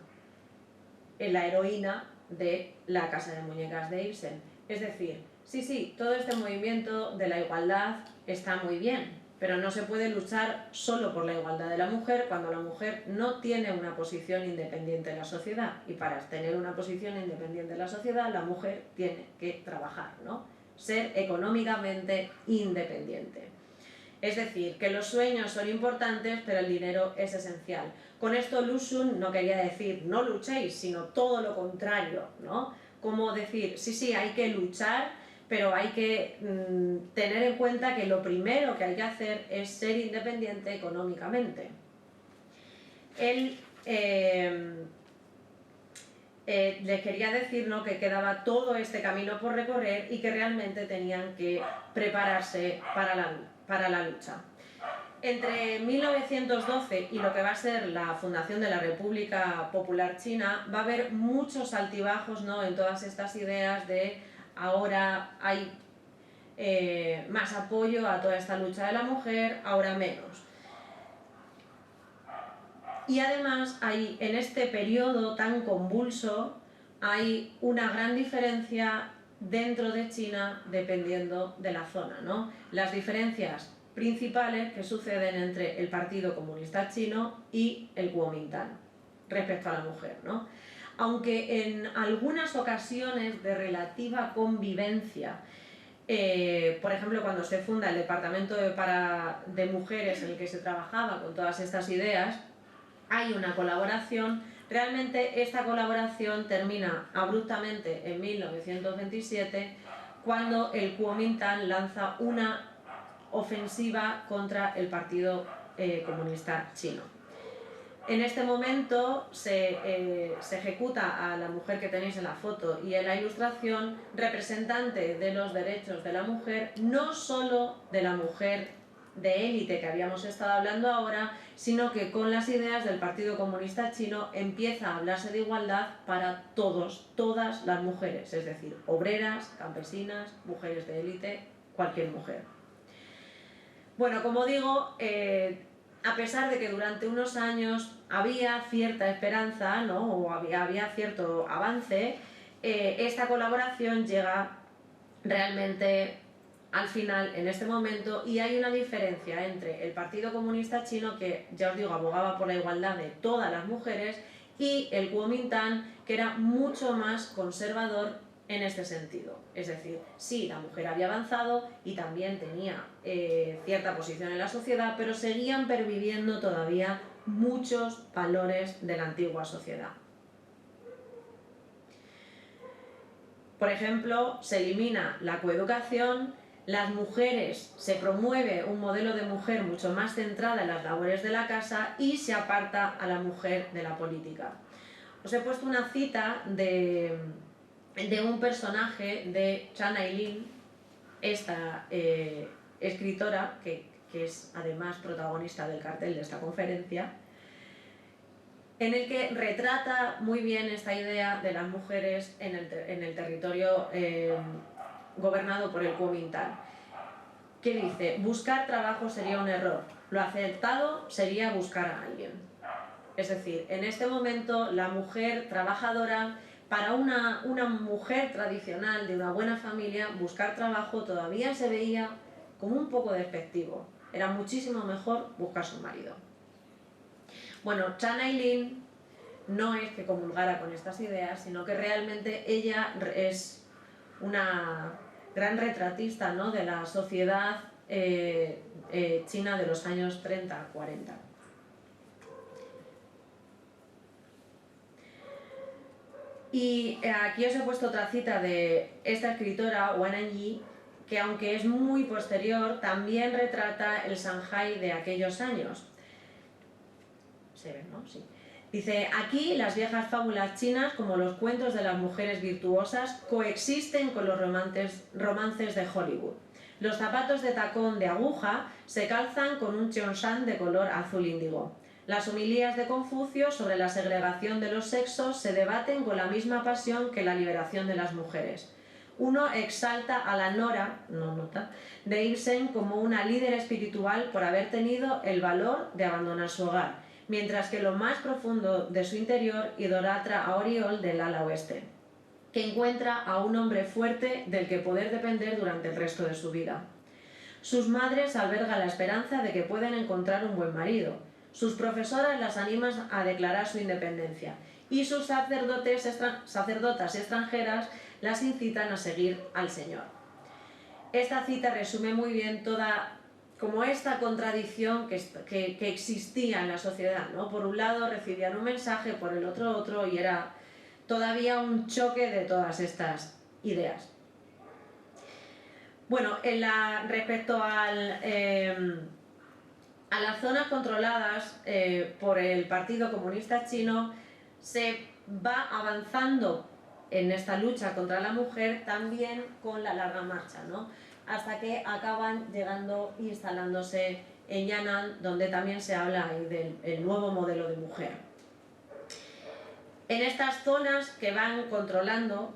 S1: La heroína de La casa de muñecas de Ibsen. Es decir, sí, todo este movimiento de la igualdad está muy bien, pero no se puede luchar solo por la igualdad de la mujer cuando la mujer no tiene una posición independiente en la sociedad. Y para tener una posición independiente en la sociedad, la mujer tiene que trabajar, ¿no? Ser económicamente independiente. Es decir, que los sueños son importantes, pero el dinero es esencial. Con esto Lusun no quería decir no luchéis, sino todo lo contrario, ¿no? Como decir, sí, hay que luchar, pero hay que tener en cuenta que lo primero que hay que hacer es ser independiente económicamente. Él les quería decir, ¿no?, que quedaba todo este camino por recorrer y que realmente tenían que prepararse para la lucha. Entre 1912 y lo que va a ser la fundación de la República Popular China, va a haber muchos altibajos, ¿no?, en todas estas ideas de ahora hay más apoyo a toda esta lucha de la mujer, ahora menos. Y además en este periodo tan convulso hay una gran diferencia dentro de China dependiendo de la zona, ¿no? Las diferencias principales que suceden entre el Partido Comunista Chino y el Kuomintang respecto a la mujer, ¿no? Aunque en algunas ocasiones de relativa convivencia, por ejemplo, cuando se funda el departamento de mujeres en el que se trabajaba con todas estas ideas, hay una colaboración. Realmente esta colaboración termina abruptamente en 1927, cuando el Kuomintang lanza una ofensiva contra el Partido Comunista Chino. En este momento se ejecuta a la mujer que tenéis en la foto y en la ilustración, representante de los derechos de la mujer, no solo de la mujer de élite que habíamos estado hablando ahora, sino que con las ideas del Partido Comunista Chino empieza a hablarse de igualdad para todas las mujeres, es decir, obreras, campesinas, mujeres de élite, cualquier mujer. Bueno, como digo, a pesar de que durante unos años había cierta esperanza, ¿no?, o había cierto avance, esta colaboración llega realmente al final en este momento, y hay una diferencia entre el Partido Comunista Chino, que ya os digo abogaba por la igualdad de todas las mujeres, y el Kuomintang, que era mucho más conservador en este sentido. Es decir, sí, la mujer había avanzado y también tenía cierta posición en la sociedad, pero seguían perviviendo todavía muchos valores de la antigua sociedad. Por ejemplo, se elimina la coeducación, las mujeres, se promueve un modelo de mujer mucho más centrada en las labores de la casa y se aparta a la mujer de la política. Os he puesto una cita de un personaje de Chan Ai-lin, esta escritora que es además protagonista del cartel de esta conferencia, en el que retrata muy bien esta idea de las mujeres en el territorio gobernado por el Kuomintang, que dice: buscar trabajo sería un error, lo acertado sería buscar a alguien. Es decir, en este momento la mujer trabajadora, para una mujer tradicional de una buena familia, buscar trabajo todavía se veía como un poco despectivo. Era muchísimo mejor buscarse un marido. Bueno, Chan Ai-lin no es que comulgara con estas ideas, sino que realmente ella es una gran retratista, ¿no?, de la sociedad china de los años 30-40. Y aquí os he puesto otra cita de esta escritora, Wan Anyi, que aunque es muy posterior, también retrata el Shanghái de aquellos años. ¿Se ve, no? Sí. Dice, aquí las viejas fábulas chinas, como los cuentos de las mujeres virtuosas, coexisten con los romances de Hollywood. Los zapatos de tacón de aguja se calzan con un cheongshan de color azul índigo. Las homilías de Confucio sobre la segregación de los sexos se debaten con la misma pasión que la liberación de las mujeres. Uno exalta a la Nora, de Ibsen como una líder espiritual por haber tenido el valor de abandonar su hogar, mientras que lo más profundo de su interior idolatra a Oriol del ala oeste, que encuentra a un hombre fuerte del que poder depender durante el resto de su vida. Sus madres albergan la esperanza de que pueden encontrar un buen marido. Sus profesoras las animan a declarar su independencia y sus sacerdotas extranjeras las incitan a seguir al Señor. Esta cita resume muy bien toda como esta contradicción que existía en la sociedad, ¿no? Por un lado recibían un mensaje, por el otro, y era todavía un choque de todas estas ideas. Bueno, respecto a las zonas controladas por el Partido Comunista Chino, se va avanzando en esta lucha contra la mujer también con la larga marcha, ¿no?, hasta que acaban llegando e instalándose en Yan'an, donde también se habla del nuevo modelo de mujer. En estas zonas que van controlando,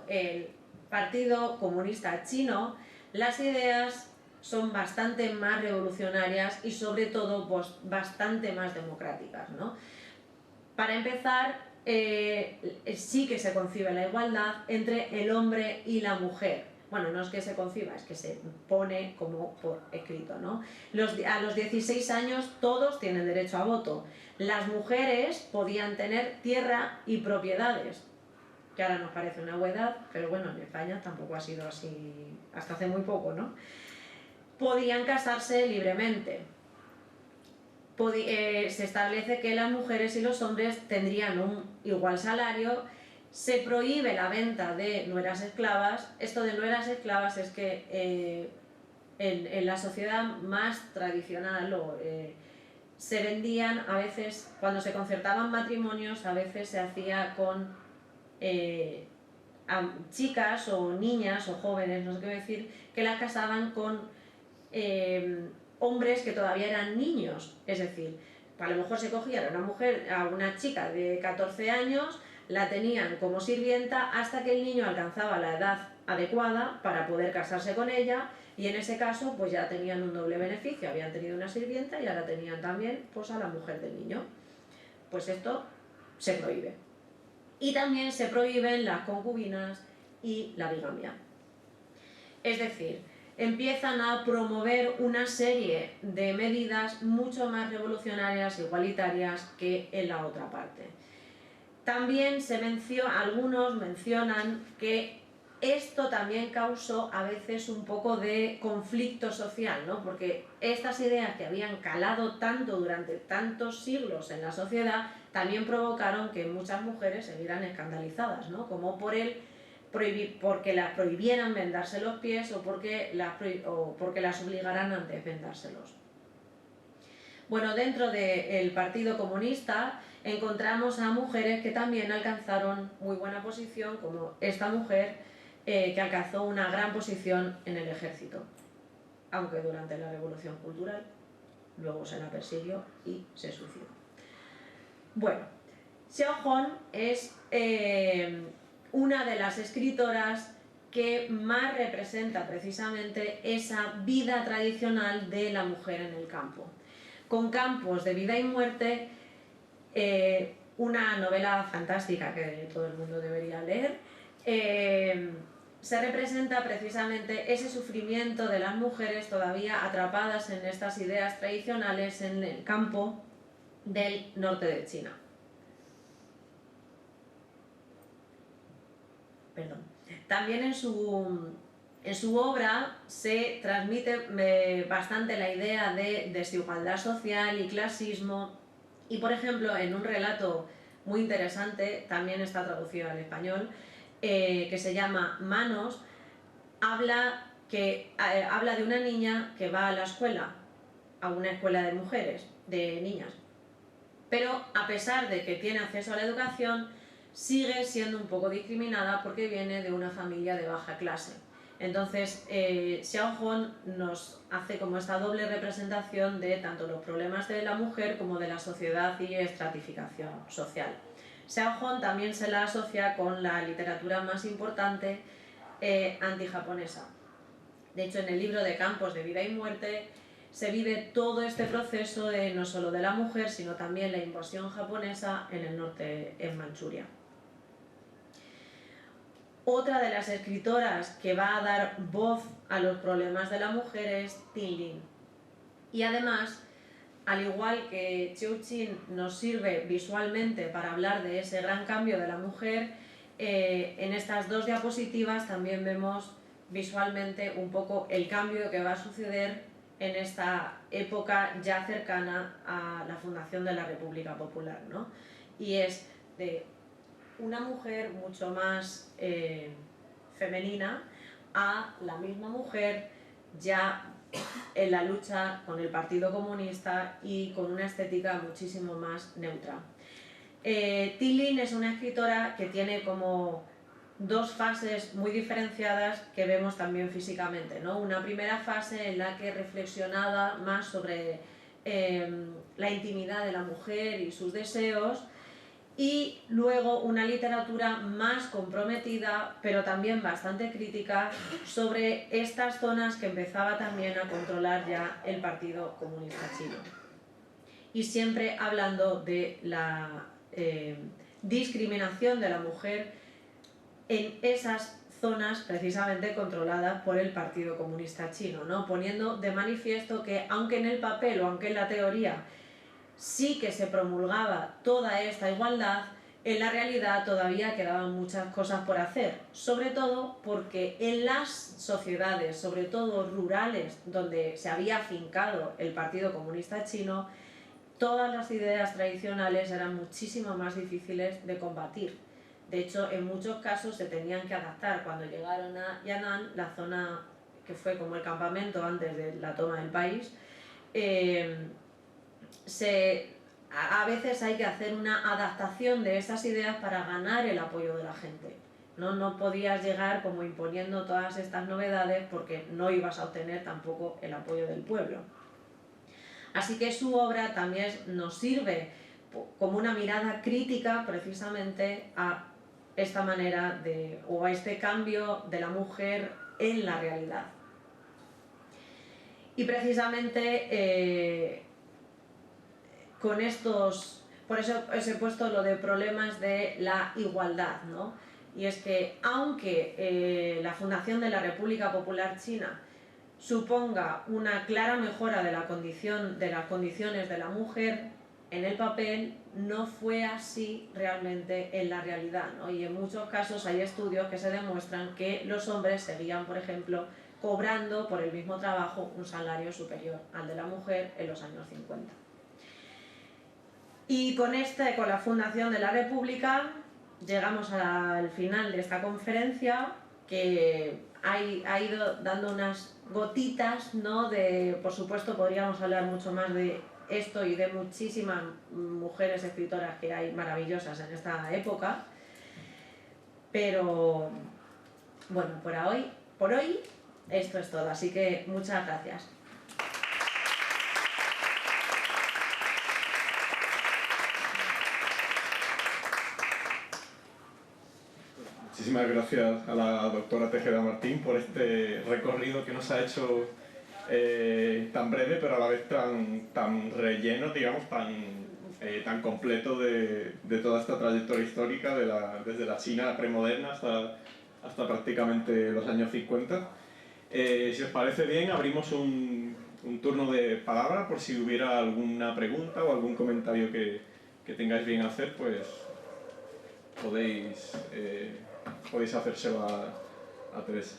S1: el Partido Comunista Chino, las ideas son bastante más revolucionarias y sobre todo bastante más democráticas, ¿no? Para empezar, sí que se concibe la igualdad entre el hombre y la mujer. Bueno, no es que se conciba, es que se pone como por escrito, ¿no? A los 16 años todos tienen derecho a voto. Las mujeres podían tener tierra y propiedades, que ahora nos parece una buedad, pero bueno, en España tampoco ha sido así hasta hace muy poco, ¿no? Podían casarse libremente. Se establece que las mujeres y los hombres tendrían un igual salario. Se prohíbe la venta de nueras esclavas. Esto de nueras esclavas es que en la sociedad más tradicional se vendían a veces, cuando se concertaban matrimonios, a veces se hacía con chicas o niñas o jóvenes, no sé qué decir, que las casaban con hombres que todavía eran niños. Es decir, a lo mejor se cogía a una chica de 14 años, la tenían como sirvienta hasta que el niño alcanzaba la edad adecuada para poder casarse con ella, y en ese caso pues ya tenían un doble beneficio, habían tenido una sirvienta y ahora tenían también pues a la mujer del niño. Pues esto se prohíbe. Y también se prohíben las concubinas y la bigamia. Es decir, empiezan a promover una serie de medidas mucho más revolucionarias e igualitarias que en la otra parte. También algunos mencionan que esto también causó a veces un poco de conflicto social, ¿no? Porque estas ideas que habían calado tanto durante tantos siglos en la sociedad también provocaron que muchas mujeres se vieran escandalizadas, ¿no? Como porque las prohibieran vendarse los pies o porque las obligaran a antes vendárselos. Bueno, dentro del Partido Comunista encontramos a mujeres que también alcanzaron muy buena posición, como esta mujer que alcanzó una gran posición en el ejército, aunque durante la Revolución Cultural luego se la persiguió y se suicidó. Bueno, Xiao Hong es una de las escritoras que más representa precisamente esa vida tradicional de la mujer en el campo. con campos de vida y muerte, una novela fantástica que todo el mundo debería leer. Se representa precisamente ese sufrimiento de las mujeres todavía atrapadas en estas ideas tradicionales en el campo del norte de China. Perdón. También en su obra se transmite bastante la idea de desigualdad social y clasismo, y por ejemplo en un relato muy interesante, también está traducido al español, que se llama Manos, habla de una niña que va a la escuela, a una escuela de mujeres, de niñas, pero a pesar de que tiene acceso a la educación, sigue siendo un poco discriminada porque viene de una familia de baja clase. Entonces, Xiaohong nos hace como esta doble representación de tanto los problemas de la mujer como de la sociedad y estratificación social. Xiaohong también se la asocia con la literatura más importante antijaponesa. De hecho, en el libro de Campos de Vida y Muerte se vive todo este proceso no solo de la mujer, sino también la invasión japonesa en el norte, en Manchuria. Otra de las escritoras que va a dar voz a los problemas de la mujer es Tin Lin. Y además, al igual que Qiu Qin nos sirve visualmente para hablar de ese gran cambio de la mujer, en estas dos diapositivas también vemos visualmente un poco el cambio que va a suceder en esta época ya cercana a la fundación de la República Popular, ¿no? Y es de una mujer mucho más femenina a la misma mujer ya en la lucha con el Partido Comunista y con una estética muchísimo más neutra. Tin Lin es una escritora que tiene como dos fases muy diferenciadas que vemos también físicamente, ¿no? Una primera fase en la que reflexionaba más sobre la intimidad de la mujer y sus deseos, y luego una literatura más comprometida, pero también bastante crítica, sobre estas zonas que empezaba también a controlar ya el Partido Comunista Chino. Y siempre hablando de la discriminación de la mujer en esas zonas precisamente controladas por el Partido Comunista Chino, ¿no? Poniendo de manifiesto que aunque en el papel o aunque en la teoría sí que se promulgaba toda esta igualdad, en la realidad todavía quedaban muchas cosas por hacer, sobre todo porque en las sociedades, sobre todo rurales, donde se había afincado el Partido Comunista Chino, todas las ideas tradicionales eran muchísimo más difíciles de combatir. De hecho, en muchos casos se tenían que adaptar. Cuando llegaron a Yan'an, la zona que fue como el campamento antes de la toma del país, a veces hay que hacer una adaptación de esas ideas para ganar el apoyo de la gente. No podías llegar como imponiendo todas estas novedades porque no ibas a obtener tampoco el apoyo del pueblo. Así que su obra también nos sirve como una mirada crítica precisamente a esta manera o a este cambio de la mujer en la realidad. Y precisamente con estos, por eso os he puesto lo de problemas de la igualdad, ¿no? Y es que aunque la fundación de la República Popular China suponga una clara mejora de las condiciones de la mujer, en el papel no fue así realmente en la realidad, ¿no? Y en muchos casos hay estudios que se demuestran que los hombres seguían, por ejemplo, cobrando por el mismo trabajo un salario superior al de la mujer en los años 50. Y con la fundación de la República llegamos al final de esta conferencia, que ha ido dando unas gotitas, ¿no? Por supuesto podríamos hablar mucho más de esto y de muchísimas mujeres escritoras que hay maravillosas en esta época, pero bueno, por hoy esto es todo, así que muchas gracias.
S2: Muchísimas gracias a la doctora Tejeda Martín por este recorrido que nos ha hecho tan breve, pero a la vez tan relleno, digamos, tan completo de toda esta trayectoria histórica desde la China premoderna hasta prácticamente los años 50. Si os parece bien, abrimos un turno de palabra por si hubiera alguna pregunta o algún comentario que tengáis bien hacer, pues podéis hacérselo a Teresa.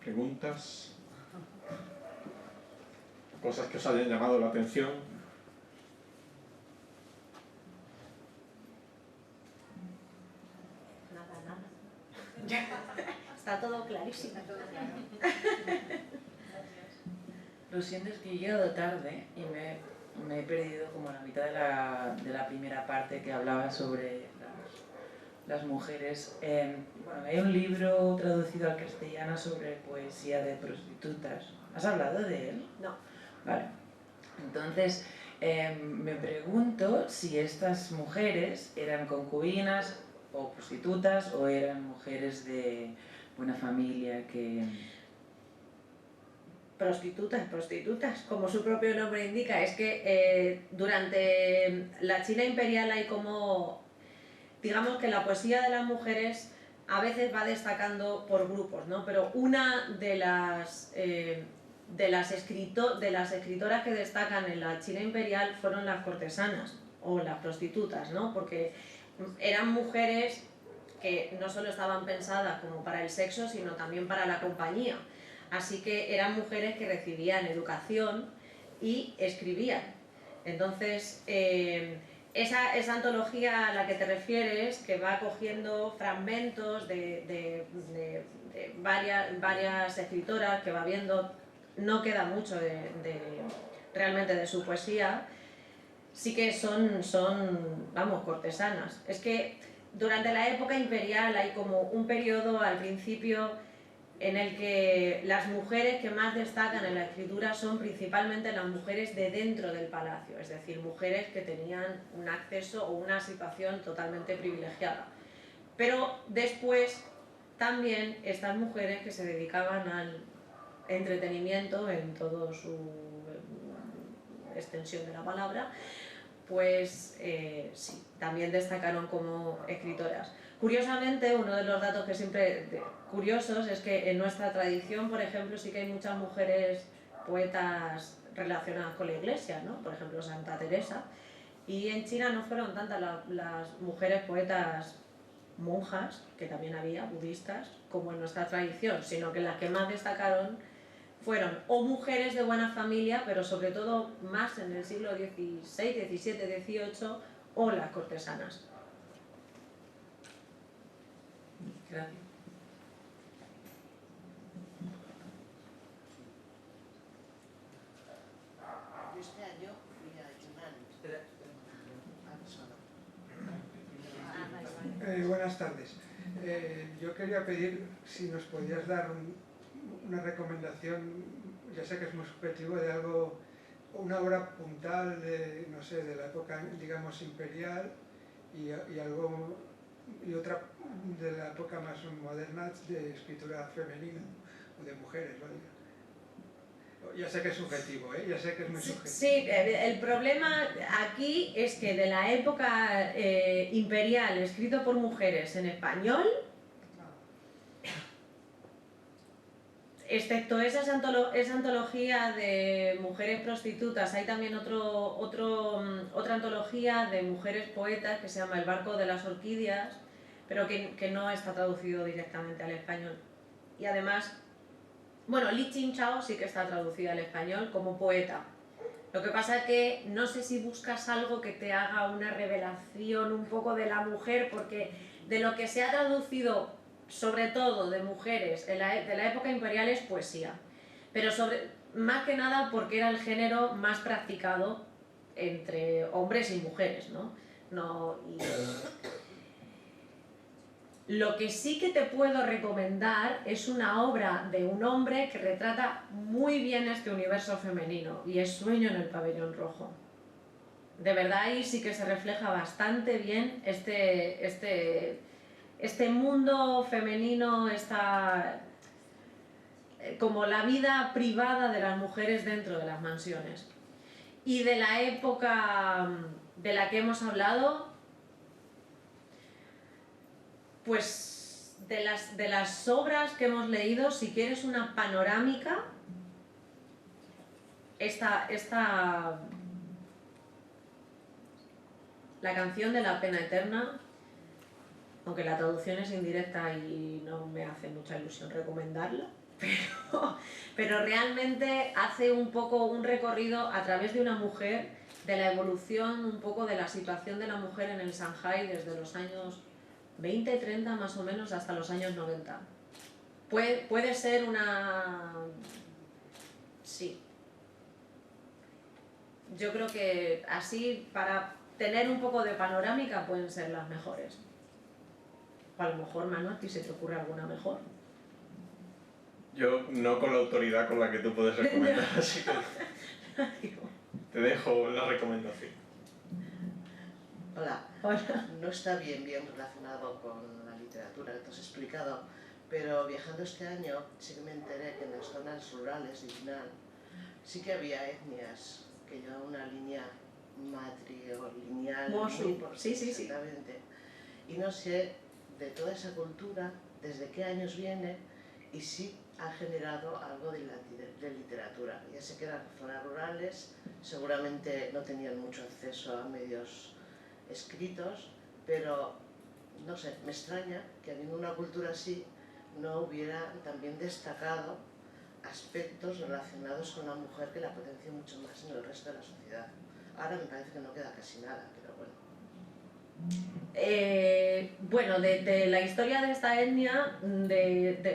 S2: ¿Preguntas? ¿Cosas que os hayan llamado la atención?
S3: Nada. Está todo clarísimo.
S4: Lo siento, es que he llegado tarde y me he perdido como la mitad de la primera parte que hablaba sobre las mujeres. Bueno, hay un libro traducido al castellano sobre poesía de prostitutas. ¿Has hablado de él?
S3: No.
S4: Vale. Entonces, me pregunto si estas mujeres eran concubinas o prostitutas o eran mujeres de buena familia que...
S3: Prostitutas, como su propio nombre indica. Es que durante la China imperial hay como, digamos que la poesía de las mujeres a veces va destacando por grupos, ¿no? Pero una de las escritoras que destacan en la China imperial fueron las cortesanas o las prostitutas, ¿no? Porque eran mujeres que no solo estaban pensadas como para el sexo, sino también para la compañía. Así que eran mujeres que recibían educación y escribían. Entonces, esa antología a la que te refieres, que va cogiendo fragmentos de varias escritoras, que va viendo, no queda mucho realmente de su poesía, sí que son, vamos, cortesanas. Es que durante la época imperial hay como un periodo al principio en el que las mujeres que más destacan en la escritura son principalmente las mujeres de dentro del palacio, es decir, mujeres que tenían un acceso o una situación totalmente privilegiada. Pero después también estas mujeres que se dedicaban al entretenimiento en toda su extensión de la palabra, pues sí, también destacaron como escritoras. Curiosamente, uno de los datos que siempre curiosos es que en nuestra tradición, por ejemplo, sí que hay muchas mujeres poetas relacionadas con la iglesia, ¿no? Por ejemplo, Santa Teresa. Y en China no fueron tantas las mujeres poetas monjas, que también había, budistas, como en nuestra tradición, sino que las que más destacaron fueron o mujeres de buena familia, pero sobre todo más en el siglo XVI, XVII, XVIII, o las cortesanas.
S4: Gracias.
S5: Este año fui a Yunnan.
S6: Buenas tardes. Yo quería pedir si nos podías dar una recomendación, ya sé que es muy subjetivo, de algo, una obra puntual de, no sé, de la época, digamos, imperial y otra de la época más moderna de escritura femenina o de mujeres, ¿vale? Ya sé que es subjetivo, ya sé que es muy subjetivo.
S3: Sí, el problema aquí es que de la época imperial, escrito por mujeres en español, excepto esa antología de mujeres prostitutas, hay también otra antología de mujeres poetas que se llama El barco de las orquídeas, pero que no está traducido directamente al español. Y además, bueno, Li Qingchao sí que está traducida al español como poeta. Lo que pasa es que no sé si buscas algo que te haga una revelación un poco de la mujer, porque de lo que se ha traducido, sobre todo de mujeres de la época imperial, es poesía. Pero más que nada porque era el género más practicado entre hombres y mujeres, ¿no? Lo que sí que te puedo recomendar es una obra de un hombre que retrata muy bien este universo femenino, y es Sueño en el pabellón rojo. De verdad ahí sí que se refleja bastante bien este este mundo femenino, como la vida privada de las mujeres dentro de las mansiones. Y de la época de la que hemos hablado, pues de las obras que hemos leído, si quieres una panorámica, la canción de la pena eterna, aunque la traducción es indirecta y no me hace mucha ilusión recomendarla, pero realmente hace un poco un recorrido a través de una mujer, de la evolución un poco de la situación de la mujer en el Shanghái desde los años 20, 30 más o menos hasta los años 90. Puede ser una... sí. Yo creo que así, para tener un poco de panorámica, pueden ser las mejores. O a lo mejor, Manu, a ti se te ocurre alguna mejor.
S2: Yo no con la autoridad con la que tú puedes recomendar, así que te dejo la recomendación.
S5: Hola.
S3: Hola.
S5: No está bien relacionado con la literatura que te has explicado, pero viajando este año sí que me enteré que en las zonas rurales de Yunnan sí que había etnias que llevaban una línea matrilineal muy importante.
S3: Sí, sí, sí.
S5: Exactamente. Y no sé de toda esa cultura, desde qué años viene y si ha generado algo de literatura. Ya sé que eran zonas rurales, seguramente no tenían mucho acceso a medios escritos, pero no sé, me extraña que habiendo una cultura así no hubiera también destacado aspectos relacionados con la mujer que la potencia mucho más en el resto de la sociedad. Ahora me parece que no queda casi nada, pero bueno.
S3: Bueno, de la historia de esta etnia,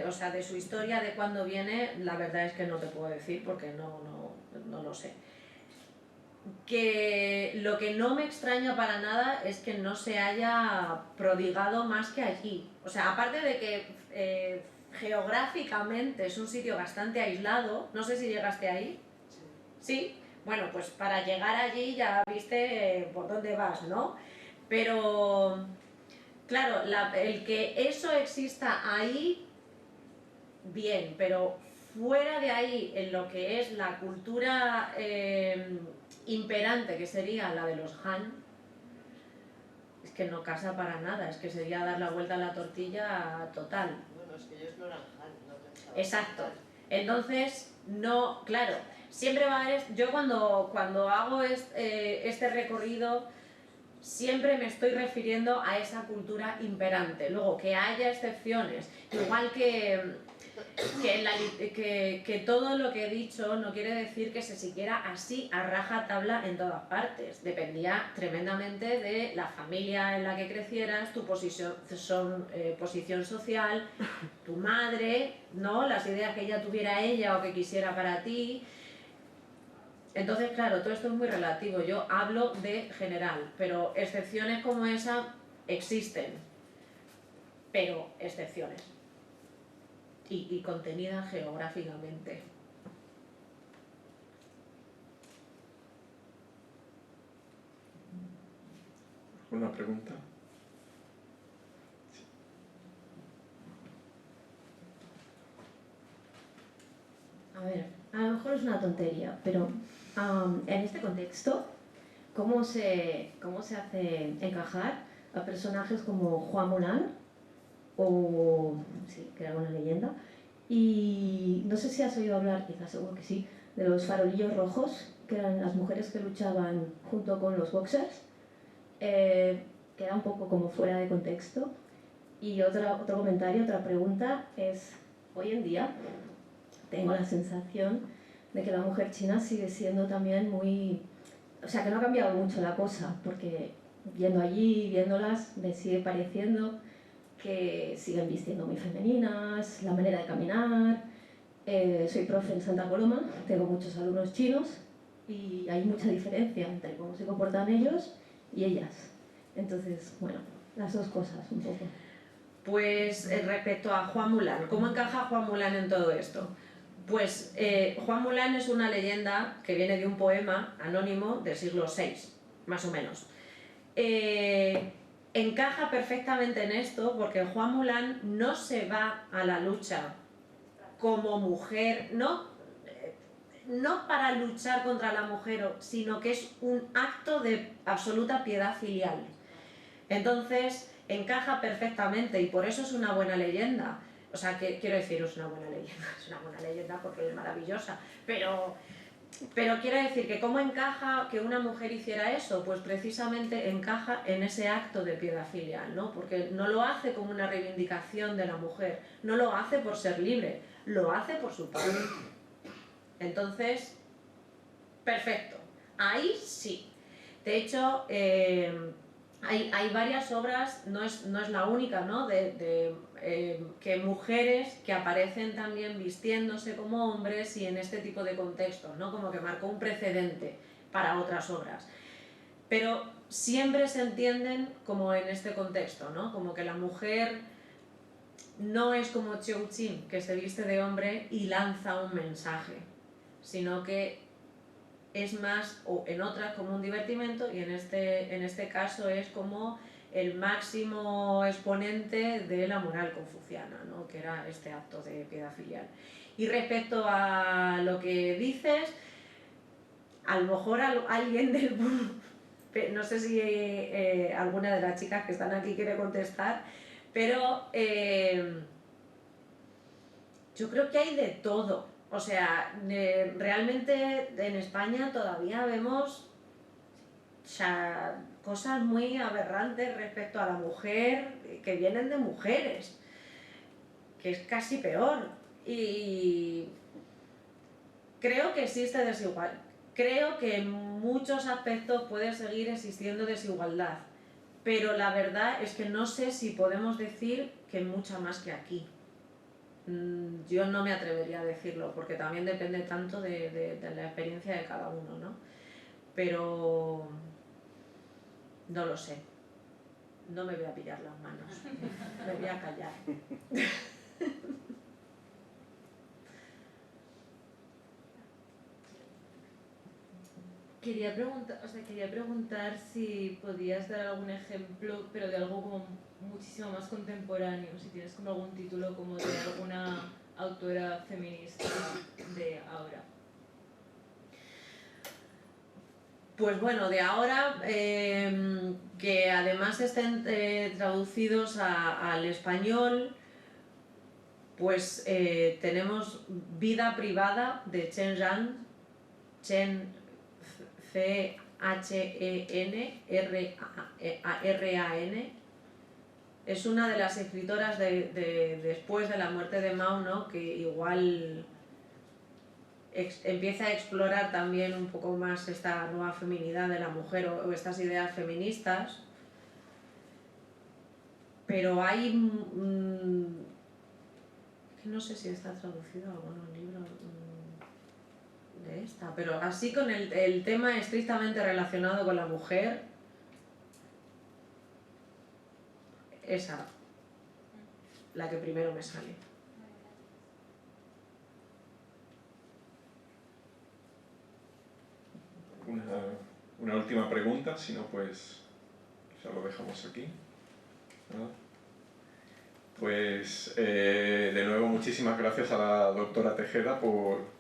S3: o sea, de su historia, de cuándo viene, la verdad es que no te puedo decir porque no lo sé. Que lo que no me extraña para nada es que no se haya prodigado más que allí. O sea, aparte de que geográficamente es un sitio bastante aislado, no sé si llegaste ahí. ¿Sí? Bueno, pues para llegar allí ya viste por dónde vas, ¿no? Pero, claro, el que eso exista ahí, bien, pero fuera de ahí, en lo que es la cultura imperante, que sería la de los Han, es que no casa para nada, es que sería dar la vuelta a la tortilla total.
S5: Bueno, es que ellos no eran Han, no pensaban.
S3: Exacto. Entonces, no, claro, siempre va a haber... Yo cuando hago este recorrido, siempre me estoy refiriendo a esa cultura imperante. Luego, que haya excepciones, igual que todo lo que he dicho no quiere decir que se siguiera así a rajatabla en todas partes. Dependía tremendamente de la familia en la que crecieras, tu posición social, tu madre, ¿no? Las ideas que ella tuviera ella o que quisiera para ti. Entonces, claro, todo esto es muy relativo. Yo hablo de general, pero excepciones como esa existen, pero excepciones. Y contenidas geográficamente.
S2: ¿Una pregunta? Sí.
S7: A ver, a lo mejor es una tontería, pero en este contexto, ¿cómo se hace encajar a personajes como Hua Mulan, o sí, que era una leyenda, y no sé si has oído hablar, quizás seguro que sí, de los farolillos rojos, que eran las mujeres que luchaban junto con los boxers, que era un poco como fuera de contexto. Y otro comentario, otra pregunta es, hoy en día tengo la sensación de que la mujer china sigue siendo también muy... O sea, que no ha cambiado mucho la cosa, porque yendo allí, viéndolas, me sigue pareciendo que siguen vistiendo muy femeninas, la manera de caminar. Soy profe en Santa Coloma, tengo muchos alumnos chinos y hay mucha diferencia entre cómo se comportan ellos y ellas. Entonces, bueno, las dos cosas un poco.
S3: Pues respecto a Hua Mulan, ¿cómo encaja Hua Mulan en todo esto? Pues Hua Mulan es una leyenda que viene de un poema anónimo del siglo VI, más o menos.
S1: encaja perfectamente en esto porque Hua Mulan no se va a la lucha como mujer, no para luchar contra la mujer, sino que es un acto de absoluta piedad filial. Entonces encaja perfectamente y por eso es una buena leyenda. O sea, que quiero decir, es una buena leyenda porque es maravillosa, pero quiero decir que ¿cómo encaja que una mujer hiciera eso? Pues precisamente encaja en ese acto de piedad filial, ¿no? Porque no lo hace como una reivindicación de la mujer, no lo hace por ser libre, lo hace por su padre. Entonces, perfecto, ahí sí. De hecho, hay varias obras, no es la única, ¿no? Que mujeres que aparecen también vistiéndose como hombres y en este tipo de contextos, ¿no? Como que marcó un precedente para otras obras. Pero siempre se entienden como en este contexto, ¿no? Como que la mujer no es como Chiu Chin, que se viste de hombre y lanza un mensaje, sino que es más, o en otras como un divertimento, y en este caso es como el máximo exponente de la moral confuciana, ¿no? Que era este acto de piedad filial. Y respecto a lo que dices, a lo mejor alguien del mundo, no sé si alguna de las chicas que están aquí quiere contestar, pero yo creo que hay de todo. O sea, realmente en España todavía vemos cosas muy aberrantes respecto a la mujer que vienen de mujeres, que es casi peor. Y creo que existe desigualdad. Creo que en muchos aspectos puede seguir existiendo desigualdad, pero la verdad es que no sé si podemos decir que mucha más que aquí. Yo no me atrevería a decirlo porque también depende tanto de la experiencia de cada uno, ¿no? Pero no lo sé, no me voy a pillar las manos, me voy a callar.
S3: Quería preguntar si podías dar algún ejemplo, pero de algo como muchísimo más contemporáneo, si tienes como algún título como de alguna autora feminista de ahora.
S1: Pues bueno, de ahora, que además estén traducidos al español, pues tenemos Vida privada de Chen Ran, C-H-E-N-R-A-N. Es una de las escritoras después de la muerte de Mao, ¿no? Que igual empieza a explorar también un poco más esta nueva feminidad de la mujer o estas ideas feministas. Pero hay... no sé si está traducido algún libro de esta, pero así con el tema estrictamente relacionado con la mujer, esa, la que primero me sale.
S2: Una última pregunta, si no pues ya lo dejamos aquí. ¿No? Pues de nuevo muchísimas gracias a la doctora Tejeda por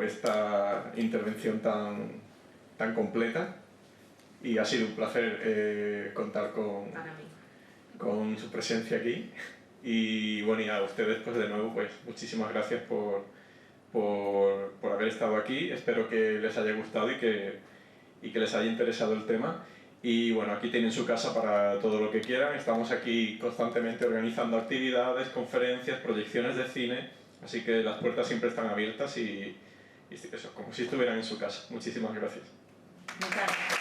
S2: esta intervención tan completa y ha sido un placer contar con su presencia aquí y bueno, y a ustedes pues de nuevo pues muchísimas gracias por haber estado aquí. Espero que les haya gustado y que les haya interesado el tema. Y bueno, aquí tienen su casa para todo lo que quieran. Estamos aquí constantemente organizando actividades, conferencias, proyecciones de cine. Así que las puertas siempre están abiertas y eso, como si estuvieran en su casa. Muchísimas gracias.
S1: Muchas gracias.